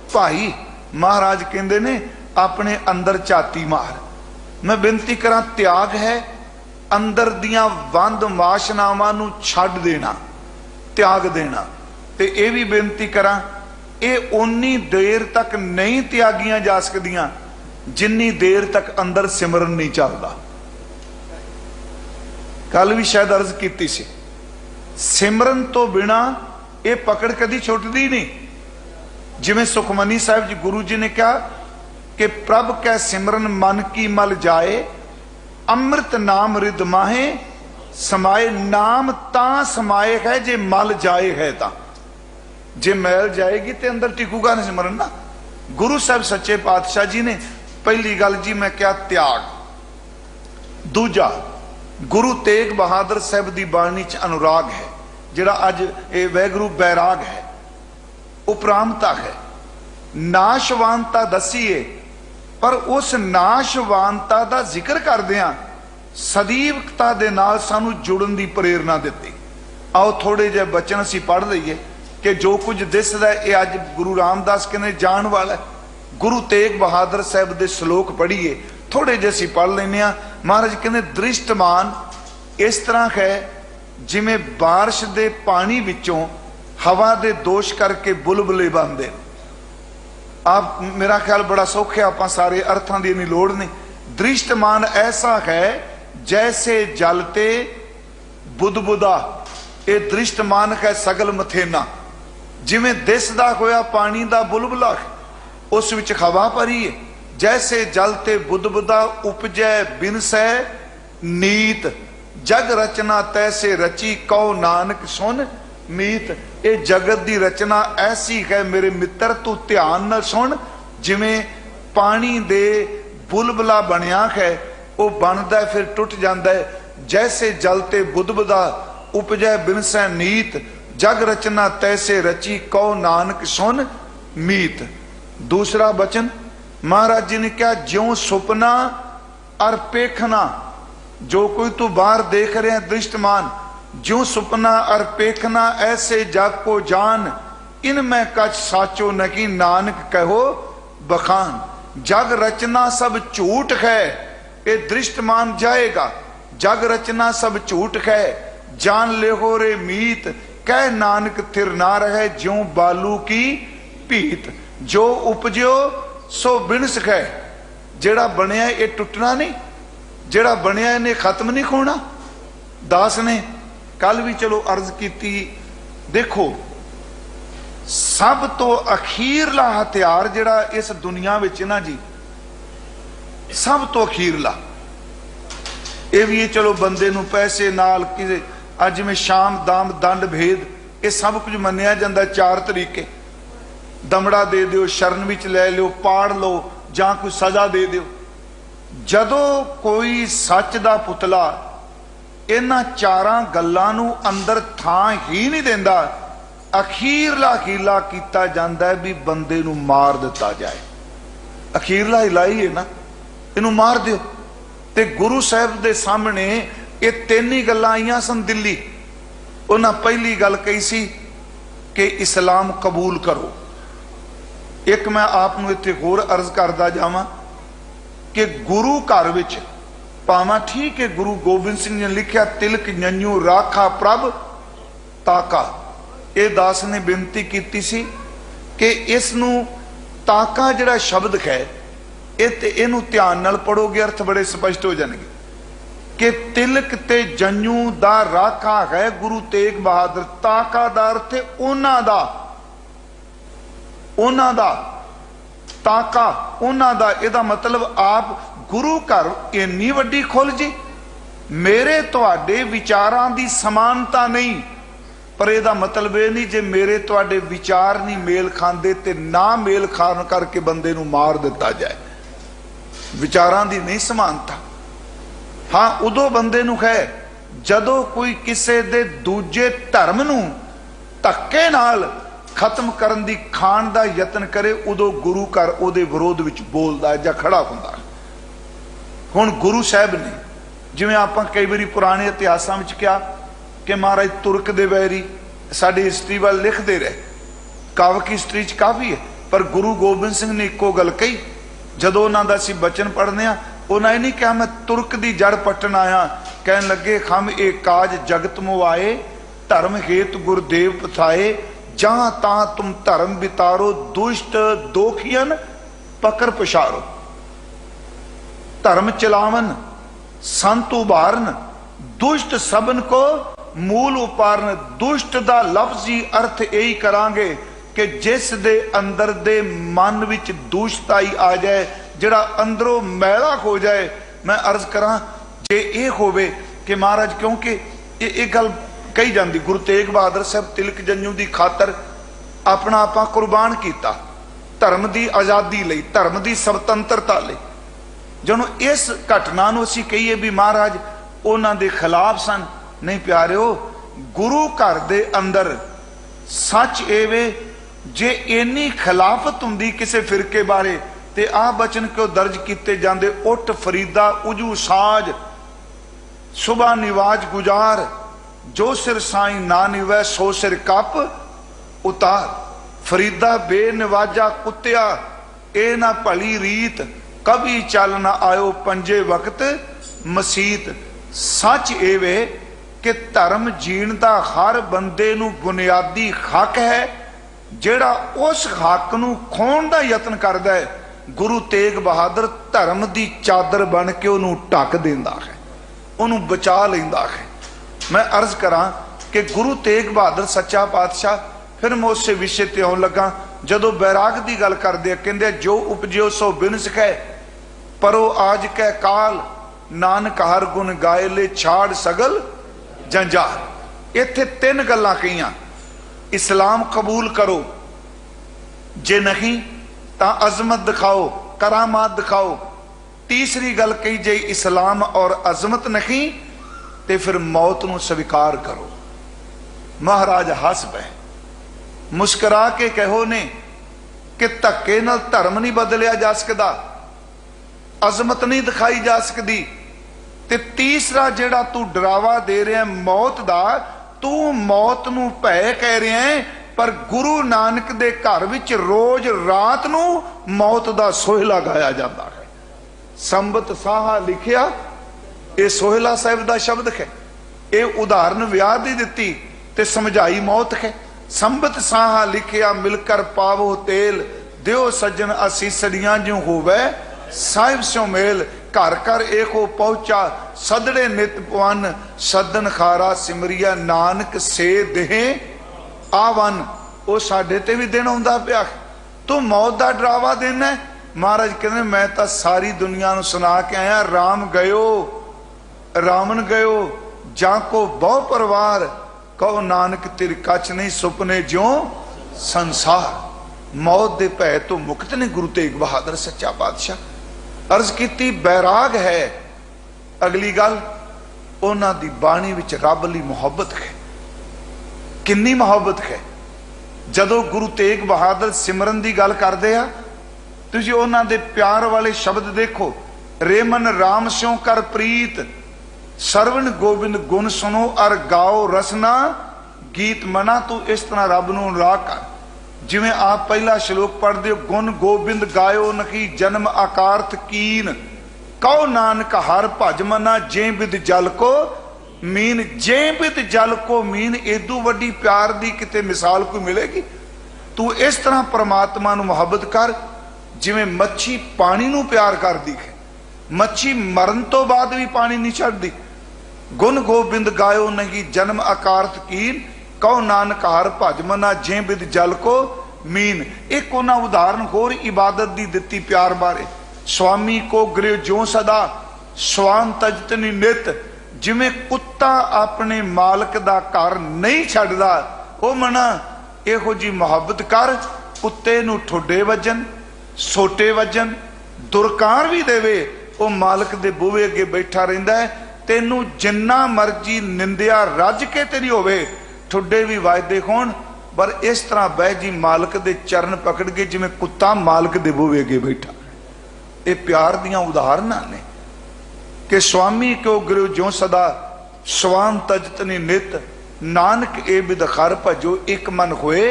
भाई। महाराज कहते ने अपने अंदर झाती मार। मैं बेनती करा, त्याग है अंदर दियां वंद वासनावां नूं छड्ड देना, त्याग देना। ते ये भी बेनती करा, ये उन्नी देर तक नहीं त्यागियां जा सकदियां जिन्नी देर तक अंदर सिमरन नहीं चलता। कल भी शायद अर्ज की सी, सिमरन तो बिना ये पकड़ कदी छुटती नहीं। जिवें सुखमनी साहिब जी गुरु जी ने कहा कि प्रभ कै सिमरन मन की मल जाए, अमृत नाम रिद माहे समाए। नाम ता समाए है जे मल जाए है ता, जे मैल जाएगी तो अंदर टिकूगा नहीं सिमरन ना। गुरु साहब सच्चे पातशाह जी ने पहली गल जी मैं क्या त्याग। दूजा, गुरु तेग बहादुर साहब की बाणी च अनुराग है, जिहड़ा अज ये वैगुरु बैराग है, उपरामता है। नाशवानता दसीए, पर उस नाशवानता का जिक्र करदियां सਦੀवकता दे नाल सानू जुड़न की प्रेरणा दी। आओ थोड़े जे बचन असीं पढ़ लईए कि जो कुछ दिसदा है ये अज गुरु रामदास कहने जान वाला है। गुरु तेग बहादुर साहब दे श्लोक पढ़िए, थोड़े जे असीं पढ़ लैने आ। महाराज कहने दृष्टमान इस तरह है जिमें बारिश दे पानी विचों हवा दे दोष करके बुलबुले बनते। आप मेरा ख्याल बड़ा सौखा, आप सारे अर्थां की नहीं लोड़ नहीं। दृष्टमान ऐसा है जैसे जलते बुदबुदा, ये दृष्टमान है सगल मथेना। जिमें दिसदा होया पानी दा बुलबुला उस विच हवा भरी है। जैसे जलते बुदबुदा उपजै बिनसै नीत, जग रचना तैसे रची कहो नानक सुन मीत। ये जगत की रचना ऐसी है मेरे मित्र, तू ध्यान न सुन। जिमें पानी दे बुलबुला बनया है, वो बनता है फिर टुट जाता है। जैसे जलते बुदबुदा उपजै बिनसै नीत, जग रचना तैसे रची कहो नानक सुन मीत। दूसरा वचन महाराज जी ने क्या, ज्यों सुपना और पेखना, जो कोई तू बाहर देख रहे हैं दृष्टमान, ज्यों सुपना और पेखना ऐसे जग को जान, इनमें कछ साचो नहीं नानक कहो बखान। जग रचना सब झूठ है, ये दृष्टमान जाएगा। जग रचना सब झूठ है, जान ले हो रे मीत, कह नानक थिर ना रहे ज्यों बालू की भीत। जो उपजो सो बिनस है, जेड़ा बनया ये टुटना नहीं, जेड़ा बनया इन्हें खत्म नहीं होना। दास ने कल भी चलो अर्ज की, देखो सब तो अखीरला हथियार जेड़ा इस दुनिया विच ना जी, सब तो अखीरला, ये भी चलो बंदे नूं पैसे नाल किसे अज में शाम दाम दंड भेद ये सब कुछ मन्निया जांदा। 4 तरीके, दमड़ा दे दिओ, शरण विच लै लिओ, पाड़ लो, जां कोई सजा दे दिओ। जदों कोई सच दा पुतला इन्हां 4 गल्लां नूं अंदर थां ही नहीं देंदा, अखीरला हीला कीता जांदा है भी बंदे नूं मार दिता जाए। अखीरला हिला ही है ना, इनू मार दिओ। ते गुरु साहब दे सामने ये 3 ही गल्लां आईयां सन दिल्ली। उन्हां पहली गल कही सी कि इस्लाम कबूल करो। एक मैं आपनूं इत्थे होर अर्ज करदा जावां कि गुरु घर विच भावां ठीक है, गुरु गोबिंद सिंह ने लिखिया तिलक जंजू राखा प्रभ ताका। ये दास ने बेनती की सी कि इसनूं ताका जिहड़ा शब्द है इनू ध्यान नाल पढ़ोगे अर्थ बड़े स्पष्ट हो जाएंगे कि तिलक ते जंजू दा राखा है गुरु तेग बहादुर। ताका दा अर्थ है उन्हां दा ताका उन्हां दा। इहदा मतलब आप गुरु घर इन्नी वड्डी खुल जी, मेरे तुहाडे विचारां दी समानता नहीं, पर इहदा मतलब यह नहीं जे मेरे तुहाडे विचार नहीं मेल खांदे ते ना मेल खाण करके बंदे नूं मार दिता जाए। विचारां दी नहीं समानता। हाँ उदों बंदे नूं है जदों कोई किसे दे दूजे धर्म नूं धक्के नाल खत्म करन दी खाण दा यतन करे, उदों गुरु घर उहदे विरोध विच बोलदा जां खड़ा हुंदा। हुण गुरु साहब ने जिवें आपां कई बारी पुराने इतिहासां विच किहा कि महाराज तुरक दे वैरी साडी हिस्टरी वाल लिखते रहे, कावक हिस्टरी च काफ़ी है, पर गुरु गोबिंद सिंह ने इक्को गल कही जदों उन्हां दा असीं बचन पढ़ने आ, उन्हां नहीं कहा मैं तुरक दी जड़ पट्टन आया, कहन लगे हम एक काज जगत मुआए धर्म हेत गुरुदेव पथाए, जहां तां तुम धर्म बितारो दुष्ट दोखियन पकड़ पछारो। धर्म चलावन संत उभारन दुष्ट सबन को मूल उपारन। दुष्ट दा लफ्जी अर्थ यही करांगे कि जिस दे अंदर दे मन विच दुष्टताई आ जाए, जिहड़ा अंदरों मैला हो जाए। मैं अर्ज करा जे ये होवे कि महाराज क्योंकि ये गल कही जाती गुरु तेग बहादुर साहब तिलक जंजू की खातर अपना आपा कुर्बान किया धर्म की आज़ादी लई, धर्म की स्वतंत्रता लई। जदों इस घटना नूं असीं कहीए भी महाराज उन्हां दे खिलाफ सन, नहीं प्यारिओ, गुरु घर दे अंदर सच एवे जे इन्नी खिलाफत हुंदी किसी फिरके बारे ते आ बचन क्यों दर्ज किए जाते, उठ फरीदा उजू साज सुबह निवाज गुजार, जो सिर साई ना निवै सो सिर कप उतार। फरीदा बेनवाजा कुत्तिया ए ना भली रीत, कभी चल ना आयो पंजे वक्त मसीत। सच एवे कि धर्म जीण दा हर बंदे नू बुनियादी हक है, जिहड़ा उस हक नू खोण दा यतन करदा है, गुरु तेग बहादुर धर्म दी चादर बन के उन्होंने ढक देंदा है, उन्होंने बचा लेंदा है। मैं अर्ज करा कि गुरु तेग बहादुर सच्चा पातशाह, फिर मैं उस विषय ते आउण लगा, जदों बैराग की गल करदे कहंदे जो उपजियो सो बिन सिखै, परो आज कै काल, नानक हर गुण गाए ले छाड़ सगल जंजार। इत्थे तीन गल्लां कहियां, इस्लाम कबूल करो, जे नहीं तो अजमत दिखाओ, करामात दिखाओ। तीसरी गल कही, जे इस्लाम और अजमत नहीं तो फिर मौत नूं स्वीकार करो। महाराज हस पे मुस्कुरा के कहो ने कि धक्के नाल धर्म नहीं बदलिया जा सकता, अजमत नहीं दिखाई जा सकती, ते तीसरा जेड़ा तू डरावा दे रहा मौत दा, तू मौत नूं भै कह रहा है, पर गुरु नानक दे घर विच रोज रात नूं मौत दा सोहला गाया जाता है। संबत साहा लिखिया, ये सोहला साहिब दा शब्द है, ये उदाहरण व्याह दी दिती ते समझाई मौत है। संबत साहा लिखिया, मिलकर पावो तेल, दियो सज्जन असीसड़ियां जो होवे साहिब स्यों मेल, घर घर एको पहुंचा सदड़े नित पवन, सदन खारा सिमरिया नानक से देहे आवन। वो साडे ते भी दिन आउंदा पिया, तू मौत दा डरावा देना है। महाराज कहते मैं तो सारी दुनिया नूं सुना के आया, राम गयो रामन गयो जाको बहु परवार, कहो नानक तेरे कछ नहीं सुपने ज्यों संसार। मौत दे भय तो मुक्त ने गुरु तेग बहादुर सच्चा पातशाह। अर्ज की बैराग है। अगली गल, उन्हां दी बाणी विच रब लई मुहब्बत है। किन्नी मुहब्बत है। जदों गुरु तेग बहादुर सिमरन की गल करते हैं, तुसीं उन्हां दे प्यार वाले शब्द देखो, रेमन राम स्यों कर प्रीत, सरवण गोबिंद गुण सुनो अर गाओ रसना गीत। मना तू इस तरह रब नूं ला कर, जिवें आप पहला श्लोक पढ़ते हो, गुण गोबिंद गायो नखी जन्म आकारथ कीन, कहो नानक हर भज मना जे बिद जल को मीन। जे बिद जल को मीन, एदू वड्डी प्यार दी किते मिसाल कोई मिलेगी। तू इस तरह परमात्मा नूं मुहब्बत कर जिवें मच्छी पानी नूं प्यार करदी है। मच्छी मरन तो बाद भी पानी नहीं छड्डदी। गुण गोबिंद गायो नहीं जन्म आकारथ कीन, कहो नानक हर भज मना जे बिद जल को मीन। एक उन्हां उदाहरण होर इबादत दी दित्ती प्यार बारे, स्वामी को गृह ज्यों सदा स्वान तजतनी नित। जिवें कुत्ता अपने मालक दा घर नहीं छड्डदा, ओ मना इहो जी मुहब्बत कर, कुत्ते नूं ठुड्डे वजन सोटे वजन दुरकार भी देवे, ओ मालक दे बूहे अगे बैठा रहिंदा है। तेनू जिन्ना मर्जी निंदिया रज के तेरी होवे, ठुड्डे भी वायदे होण, पर इस तरह बह जी मालक दे चरण पकड़ के जिवें कुत्ता मालक दे बूहे अगे बैठा। ये प्यार दियां उदाहरणां ने कि स्वामी क्यों गृह ज्यों सदा स्वान तजतनी नित, नानक ए बिद खर भजो एक मन होए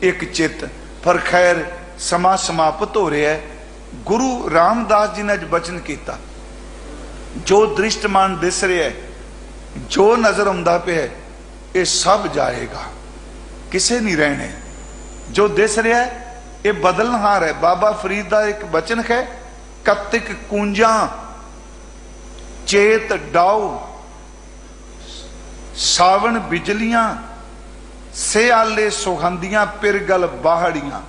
एक चित। पर खैर समा समाप्त हो रहा है। गुरु रामदास जी ने अज बचन किया, जो दृष्टमान दिस रहा है, जो नजर आउंदा पिया है, ये सब जाएगा, किसे नहीं रहने। जो दिस रहा है ये बदलनहार है। बाबा फरीद का एक बचन है, कत्तिक कूंजा चेत डाओ, सावन बिजलियां सियाले सुगंधियां पिरगल बाहड़ियां।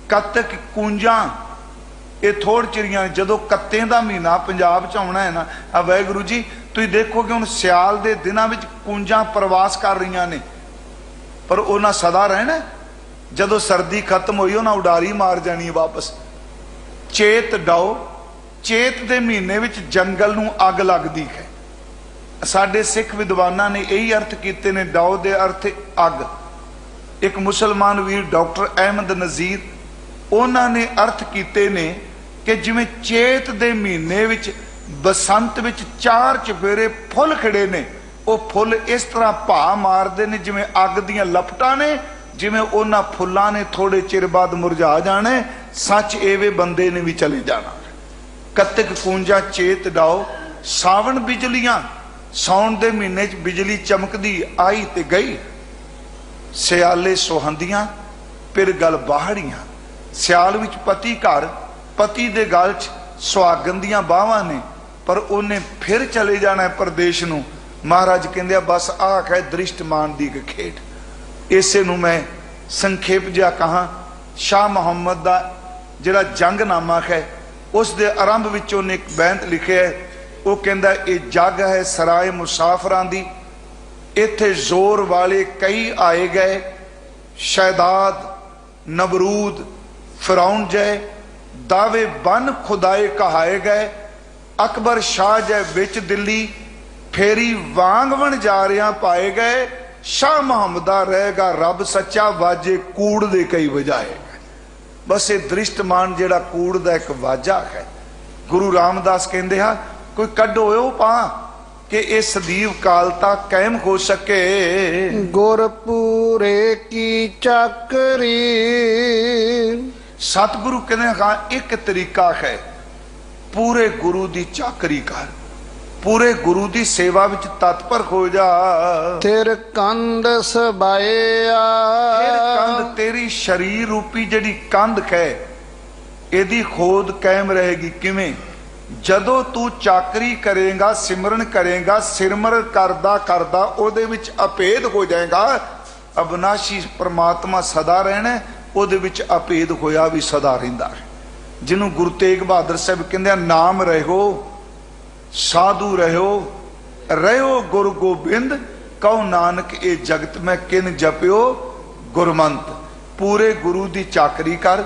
कत्तिक कूंजा ये थोड़ चिड़ियां, जदों कत्तें दा महीना पंजाब च आउणा है ना, वाहिगुरू जी तुसीं देखोगे हुण सियाल दे दिनां विच कूंजां प्रवास कर रहीआं ने, पर उन्हां सदा रहना। जदों सर्दी खत्म होई उन्हां उडारी मार जानी वापस। चेत डाओ, चेत दे महीने विच जंगल नूं अग लगदी है। साडे सिख विद्वानां ने यही अर्थ कीते ने, डाओ दे अर्थ अग। एक मुसलमान वीर डॉक्टर अहमद नज़ीर, उन्होंने अर्थ कीते ने कि जिवें चेत दे महीने विच बसंत विच चार चफेरे फुल खिड़े ने, वो फुल इस तरह भा मारते ने जिवें अग दीयां लपटां ने, जिवें उन्हां फुल्लां ने थोड़े चिर बाद मुरझा जाने, सच एवे बंदे ने भी चले जाना। कत्तिक कूंजा चेत डाओ, सावन बिजलियां ਸਾਉਣ ਦੇ ਮਹੀਨੇ 'ਚ ਬਿਜਲੀ ਚਮਕਦੀ ਆਈ ਤੇ ਗਈ। ਸਿਆਲੇ ਸੁਹੰਦੀਆਂ ਫਿਰ ਗਲ ਬਾਹੜੀਆਂ। ਸਿਆਲ ਵਿੱਚ ਪਤੀ ਘਰ, ਪਤੀ ਦੇ ਗਲ 'ਚ ਸੁਹਾਗਣ ਦੀਆਂ ਬਾਹਾਂ ਨੇ, ਪਰ ਉਹਨੇ ਫਿਰ ਚਲੇ ਜਾਣਾ ਪਰਦੇਸ਼ ਨੂੰ। ਮਹਾਰਾਜ ਕਹਿੰਦੇ ਆ ਬਸ ਆਹ ਹੈ ਦ੍ਰਿਸ਼ਟਮਾਨ ਦੀ ਇੱਕ ਖੇਡ। ਇਸੇ ਨੂੰ ਮੈਂ ਸੰਖੇਪ ਜਿਹਾ ਕਹਾਂ, ਸ਼ਾਹ ਮੁਹੰਮਦ ਦਾ ਜਿਹੜਾ ਜੰਗਨਾਮਾ ਹੈ ਉਸ ਦੇ ਆਰੰਭ ਵਿੱਚ ਉਹਨੇ ਇੱਕ ਬੈਂਤ ਲਿਖਿਆ ਹੈ। ਉਹ ਕਹਿੰਦਾ ਇਹ ਜੱਗ ਹੈ ਸਰਾਏ ਮੁਸਾਫਰਾਂ ਦੀ, ਇੱਥੇ ਜ਼ੋਰ ਵਾਲੇ ਕਈ ਆਏ ਗਏ। ਸ਼ਹਿਦਾਦ ਨਬਰੂਦ ਫਿਰੌਨ ਜੈ, ਦਾਵੇ ਬਨ ਖੁਦਾਏ ਕਹਾਏ ਗਏ। ਅਕਬਰ ਸ਼ਾਹ ਜੈ ਵਿੱਚ ਦਿੱਲੀ, ਫੇਰੀ ਵਾਂਗ ਵਣ ਜਾ ਰਿਆਂ ਪਾਏ ਗਏ। ਸ਼ਾਹ ਮੁਹੰਮਦਾ ਰਹੇਗਾ ਰੱਬ ਸੱਚਾ, ਵਾਜੇ ਕੂੜ ਦੇ ਕਈ ਵਜਾਏ। ਬਸ ਇਹ ਦ੍ਰਿਸ਼ਟਮਾਨ ਜਿਹੜਾ ਕੂੜ ਦਾ ਇੱਕ ਵਾਜਾ ਹੈ। ਗੁਰੂ ਰਾਮਦਾਸ ਕਹਿੰਦੇ ਆ ਕੋਈ ਕੱਢੋ ਉਹ ਪਾ ਕਿ ਇਹ ਸਦੀਵ ਕਾਲ ਤੱਕ ਕਾਇਮ ਹੋ ਸਕੇ। ਗੁਰਪੂਰੇ ਕੀ ਚੱਕਰੀ। ਸਤਿਗੁਰੂ ਕਹਿੰਦੇ ਹਾਂ ਇੱਕ ਤਰੀਕਾ ਹੈ, ਪੂਰੇ ਗੁਰੂ ਦੀ ਚਾਕਰੀ ਕਰ, ਪੂਰੇ ਗੁਰੂ ਦੀ ਸੇਵਾ ਵਿੱਚ ਤਤਪਰ ਹੋ ਜਾ। ਤੇਰ ਕੰਧ ਸਬਾਇਆ। ਤੇਰ ਕੰਧ ਤੇਰੀ ਸ਼ਰੀਰ ਰੂਪੀ ਜਿਹੜੀ ਕੰਧ ਹੈ ਇਹਦੀ ਖੋਦ ਕਾਇਮ ਰਹੇਗੀ। ਕਿਵੇਂ? ਜਦੋਂ ਤੂੰ ਚਾਕਰੀ ਕਰੇਗਾ, ਸਿਮਰਨ ਕਰੇਗਾ, ਸਿਰਮਰ ਕਰਦਾ ਕਰਦਾ ਉਹਦੇ ਵਿੱਚ ਅਭੇਦ ਹੋ ਜਾਏਗਾ। ਅਬਨਾਸ਼ੀ ਪ੍ਰਮਾਤਮਾ ਸਦਾ ਰਹਿਣਾ, ਉਹਦੇ ਵਿੱਚ ਅਭੇਦ ਹੋਇਆ ਵੀ ਸਦਾ ਰਹਿੰਦਾ ਹੈ। ਜਿਹਨੂੰ ਗੁਰੂ ਤੇਗ ਬਹਾਦਰ ਸਾਹਿਬ ਕਹਿੰਦੇ ਆ ਨਾਮ ਰਹਿਓ ਸਾਧੂ ਰਹਿਓ, ਰਹਿਓ ਗੁਰੂ ਗੋਬਿੰਦ, ਕਹੋ ਨਾਨਕ ਇਹ ਜਗਤ ਮੈਂ ਕਿਨ ਜਪਿਓ ਗੁਰਮੰਤ। ਪੂਰੇ ਗੁਰੂ ਦੀ ਚਾਕਰੀ ਕਰ,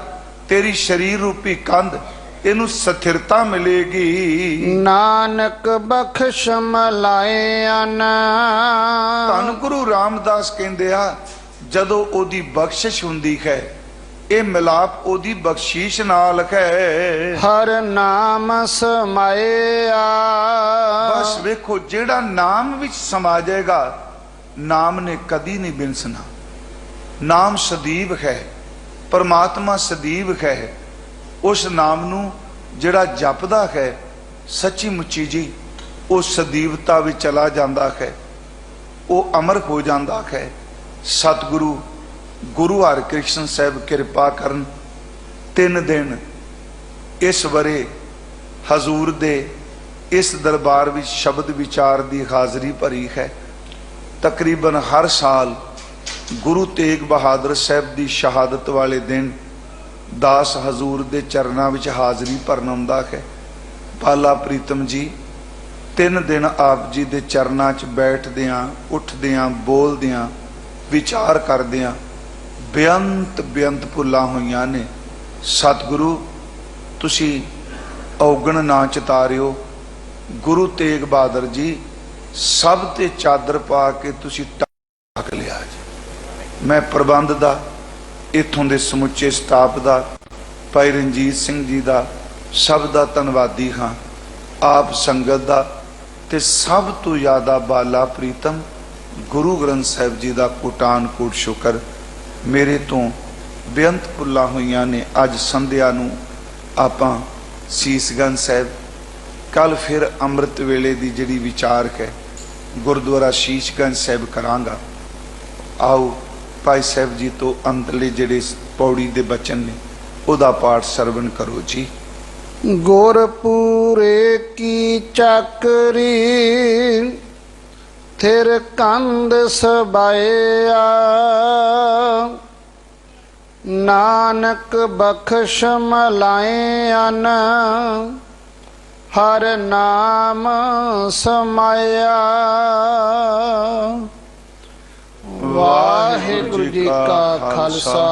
ਤੇਰੀ ਸ਼ਰੀਰ ਰੂਪੀ ਕੰਧ ਇਹਨੂੰ ਸਥਿਰਤਾ ਮਿਲੇਗੀ। ਨਾਨਕ ਬਖਸ਼ ਮਲਾਇਨ। ਧੰਨ ਗੁਰੂ ਰਾਮਦਾਸ ਕਹਿੰਦੇ ਆ ਜਦੋਂ ਉਹਦੀ ਬਖਸ਼ਿਸ਼ ਹੁੰਦੀ ਹੈ, ਇਹ ਮਿਲਾਪ ਉਹਦੀ ਬਖਸ਼ੀਸ਼ ਨਾਲ ਹੈ। ਹਰ ਨਾਮ ਸਮਾਇਆ। ਬਸ ਵੇਖੋ ਜਿਹੜਾ ਨਾਮ ਵਿੱਚ ਸਮਾ ਜਾਏਗਾ, ਨਾਮ ਨੇ ਕਦੀ ਨਹੀਂ ਬਿਨਸਣਾ। ਨਾਮ ਸਦੀਵ ਹੈ, ਪਰਮਾਤਮਾ ਸਦੀਵ ਹੈ। ਉਸ ਨਾਮ ਨੂੰ ਜਿਹੜਾ ਜਪਦਾ ਹੈ ਸੱਚੀ ਮੁੱਚੀ ਜੀ ਉਹ ਸਦੀਵਤਾ ਵਿੱਚ ਚਲਾ ਜਾਂਦਾ ਹੈ, ਉਹ ਅਮਰ ਹੋ ਜਾਂਦਾ ਹੈ। ਸਤਿਗੁਰੂ ਗੁਰੂ ਹਰਿਕ੍ਰਿਸ਼ਨ ਸਾਹਿਬ ਕਿਰਪਾ ਕਰਨ, 3 ਦਿਨ ਇਸ ਵਰੇ ਹਜ਼ੂਰ ਦੇ ਇਸ ਦਰਬਾਰ ਵਿੱਚ ਸ਼ਬਦ ਵਿਚਾਰ ਦੀ ਹਾਜ਼ਰੀ ਭਰੀ ਹੈ। ਤਕਰੀਬਨ ਹਰ ਸਾਲ ਗੁਰੂ ਤੇਗ ਬਹਾਦਰ ਸਾਹਿਬ ਦੀ ਸ਼ਹਾਦਤ ਵਾਲੇ ਦਿਨ ਦਾਸ ਹਜ਼ੂਰ ਦੇ ਚਰਨਾਂ ਵਿੱਚ ਹਾਜ਼ਰੀ ਭਰਨ ਆਉਂਦਾ ਹੈ। ਬਾਲਾ ਪ੍ਰੀਤਮ ਜੀ 3 ਦਿਨ ਆਪ ਜੀ ਦੇ ਚਰਨਾਂ 'ਚ ਬੈਠਦਿਆਂ, ਉੱਠਦਿਆਂ, ਬੋਲਦਿਆਂ, ਵਿਚਾਰ ਕਰਦਿਆਂ ਬੇਅੰਤ ਬੇਅੰਤ ਭੁੱਲਾਂ ਹੋਈਆਂ ਨੇ। ਸਤਿਗੁਰੂ ਤੁਸੀਂ ਔਗਣ ਨਾ ਚਿਤਾਰਿਓ। ਗੁਰੂ ਤੇਗ ਬਹਾਦਰ ਜੀ ਸਭ ਤੇ ਚਾਦਰ ਪਾ ਕੇ ਤੁਸੀਂ ਢੱਕ ਲਿਆ ਜੀ। ਮੈਂ ਪ੍ਰਬੰਧ ਦਾ, ਇੱਥੋਂ ਦੇ ਸਮੁੱਚੇ ਸਟਾਫ ਦਾ, ਭਾਈ ਰਣਜੀਤ ਸਿੰਘ ਜੀ ਦਾ, ਸਭ ਦਾ ਧੰਨਵਾਦੀ ਹਾਂ। ਆਪ ਸੰਗਤ ਦਾ ਤੇ ਸਭ ਤੋਂ ਜ਼ਿਆਦਾ ਬਾਲਾ ਪ੍ਰੀਤਮ ਗੁਰੂ ਗ੍ਰੰਥ ਸਾਹਿਬ ਜੀ ਦਾ ਕੋਟਾਨ ਕੋਟ ਸ਼ੁਕਰ। ਮੇਰੇ ਤੋਂ ਬੇਅੰਤ ਭੁੱਲਾਂ ਹੋਈਆਂ ਨੇ। ਅੱਜ ਸੰਧਿਆ ਨੂੰ ਆਪਾਂ ਸੀਸਗੰਜ ਸਾਹਿਬ, ਕੱਲ ਫਿਰ ਅੰਮ੍ਰਿਤ ਵੇਲੇ ਦੀ ਜਿਹੜੀ ਵਿਚਾਰ ਹੈ ਗੁਰਦੁਆਰਾ ਸ਼ੀਸ਼ਗੰਜ ਸਾਹਿਬ ਕਰਾਂਗਾ। ਆਓ ਭਾਈ ਸਾਹਿਬ ਜੀ ਤੋਂ ਅੰਤਲੇ ਜਿਹੜੇ ਪੌੜੀ ਦੇ ਬਚਨ ਨੇ ਉਹਦਾ ਪਾਠ ਸਰਵਣ ਕਰੋ ਜੀ। ਗੁਰਪੂਰੇ ਕੀ ਚੱਕਰੀ। ਥਿਰ ਕੰਧ ਸਬਾਇਆ। ਨਾਨਕ ਬਖਸ਼ ਮਲਾਇਨ। ਹਰ ਨਾਮ ਸਮਾਇਆ। ਵਾਹਿਗੁਰੂ ਜੀ ਕਾ ਖਾਲਸਾ,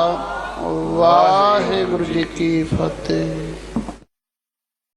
ਵਾਹਿਗੁਰੂ ਜੀ ਕੀ ਫਤਿਹ।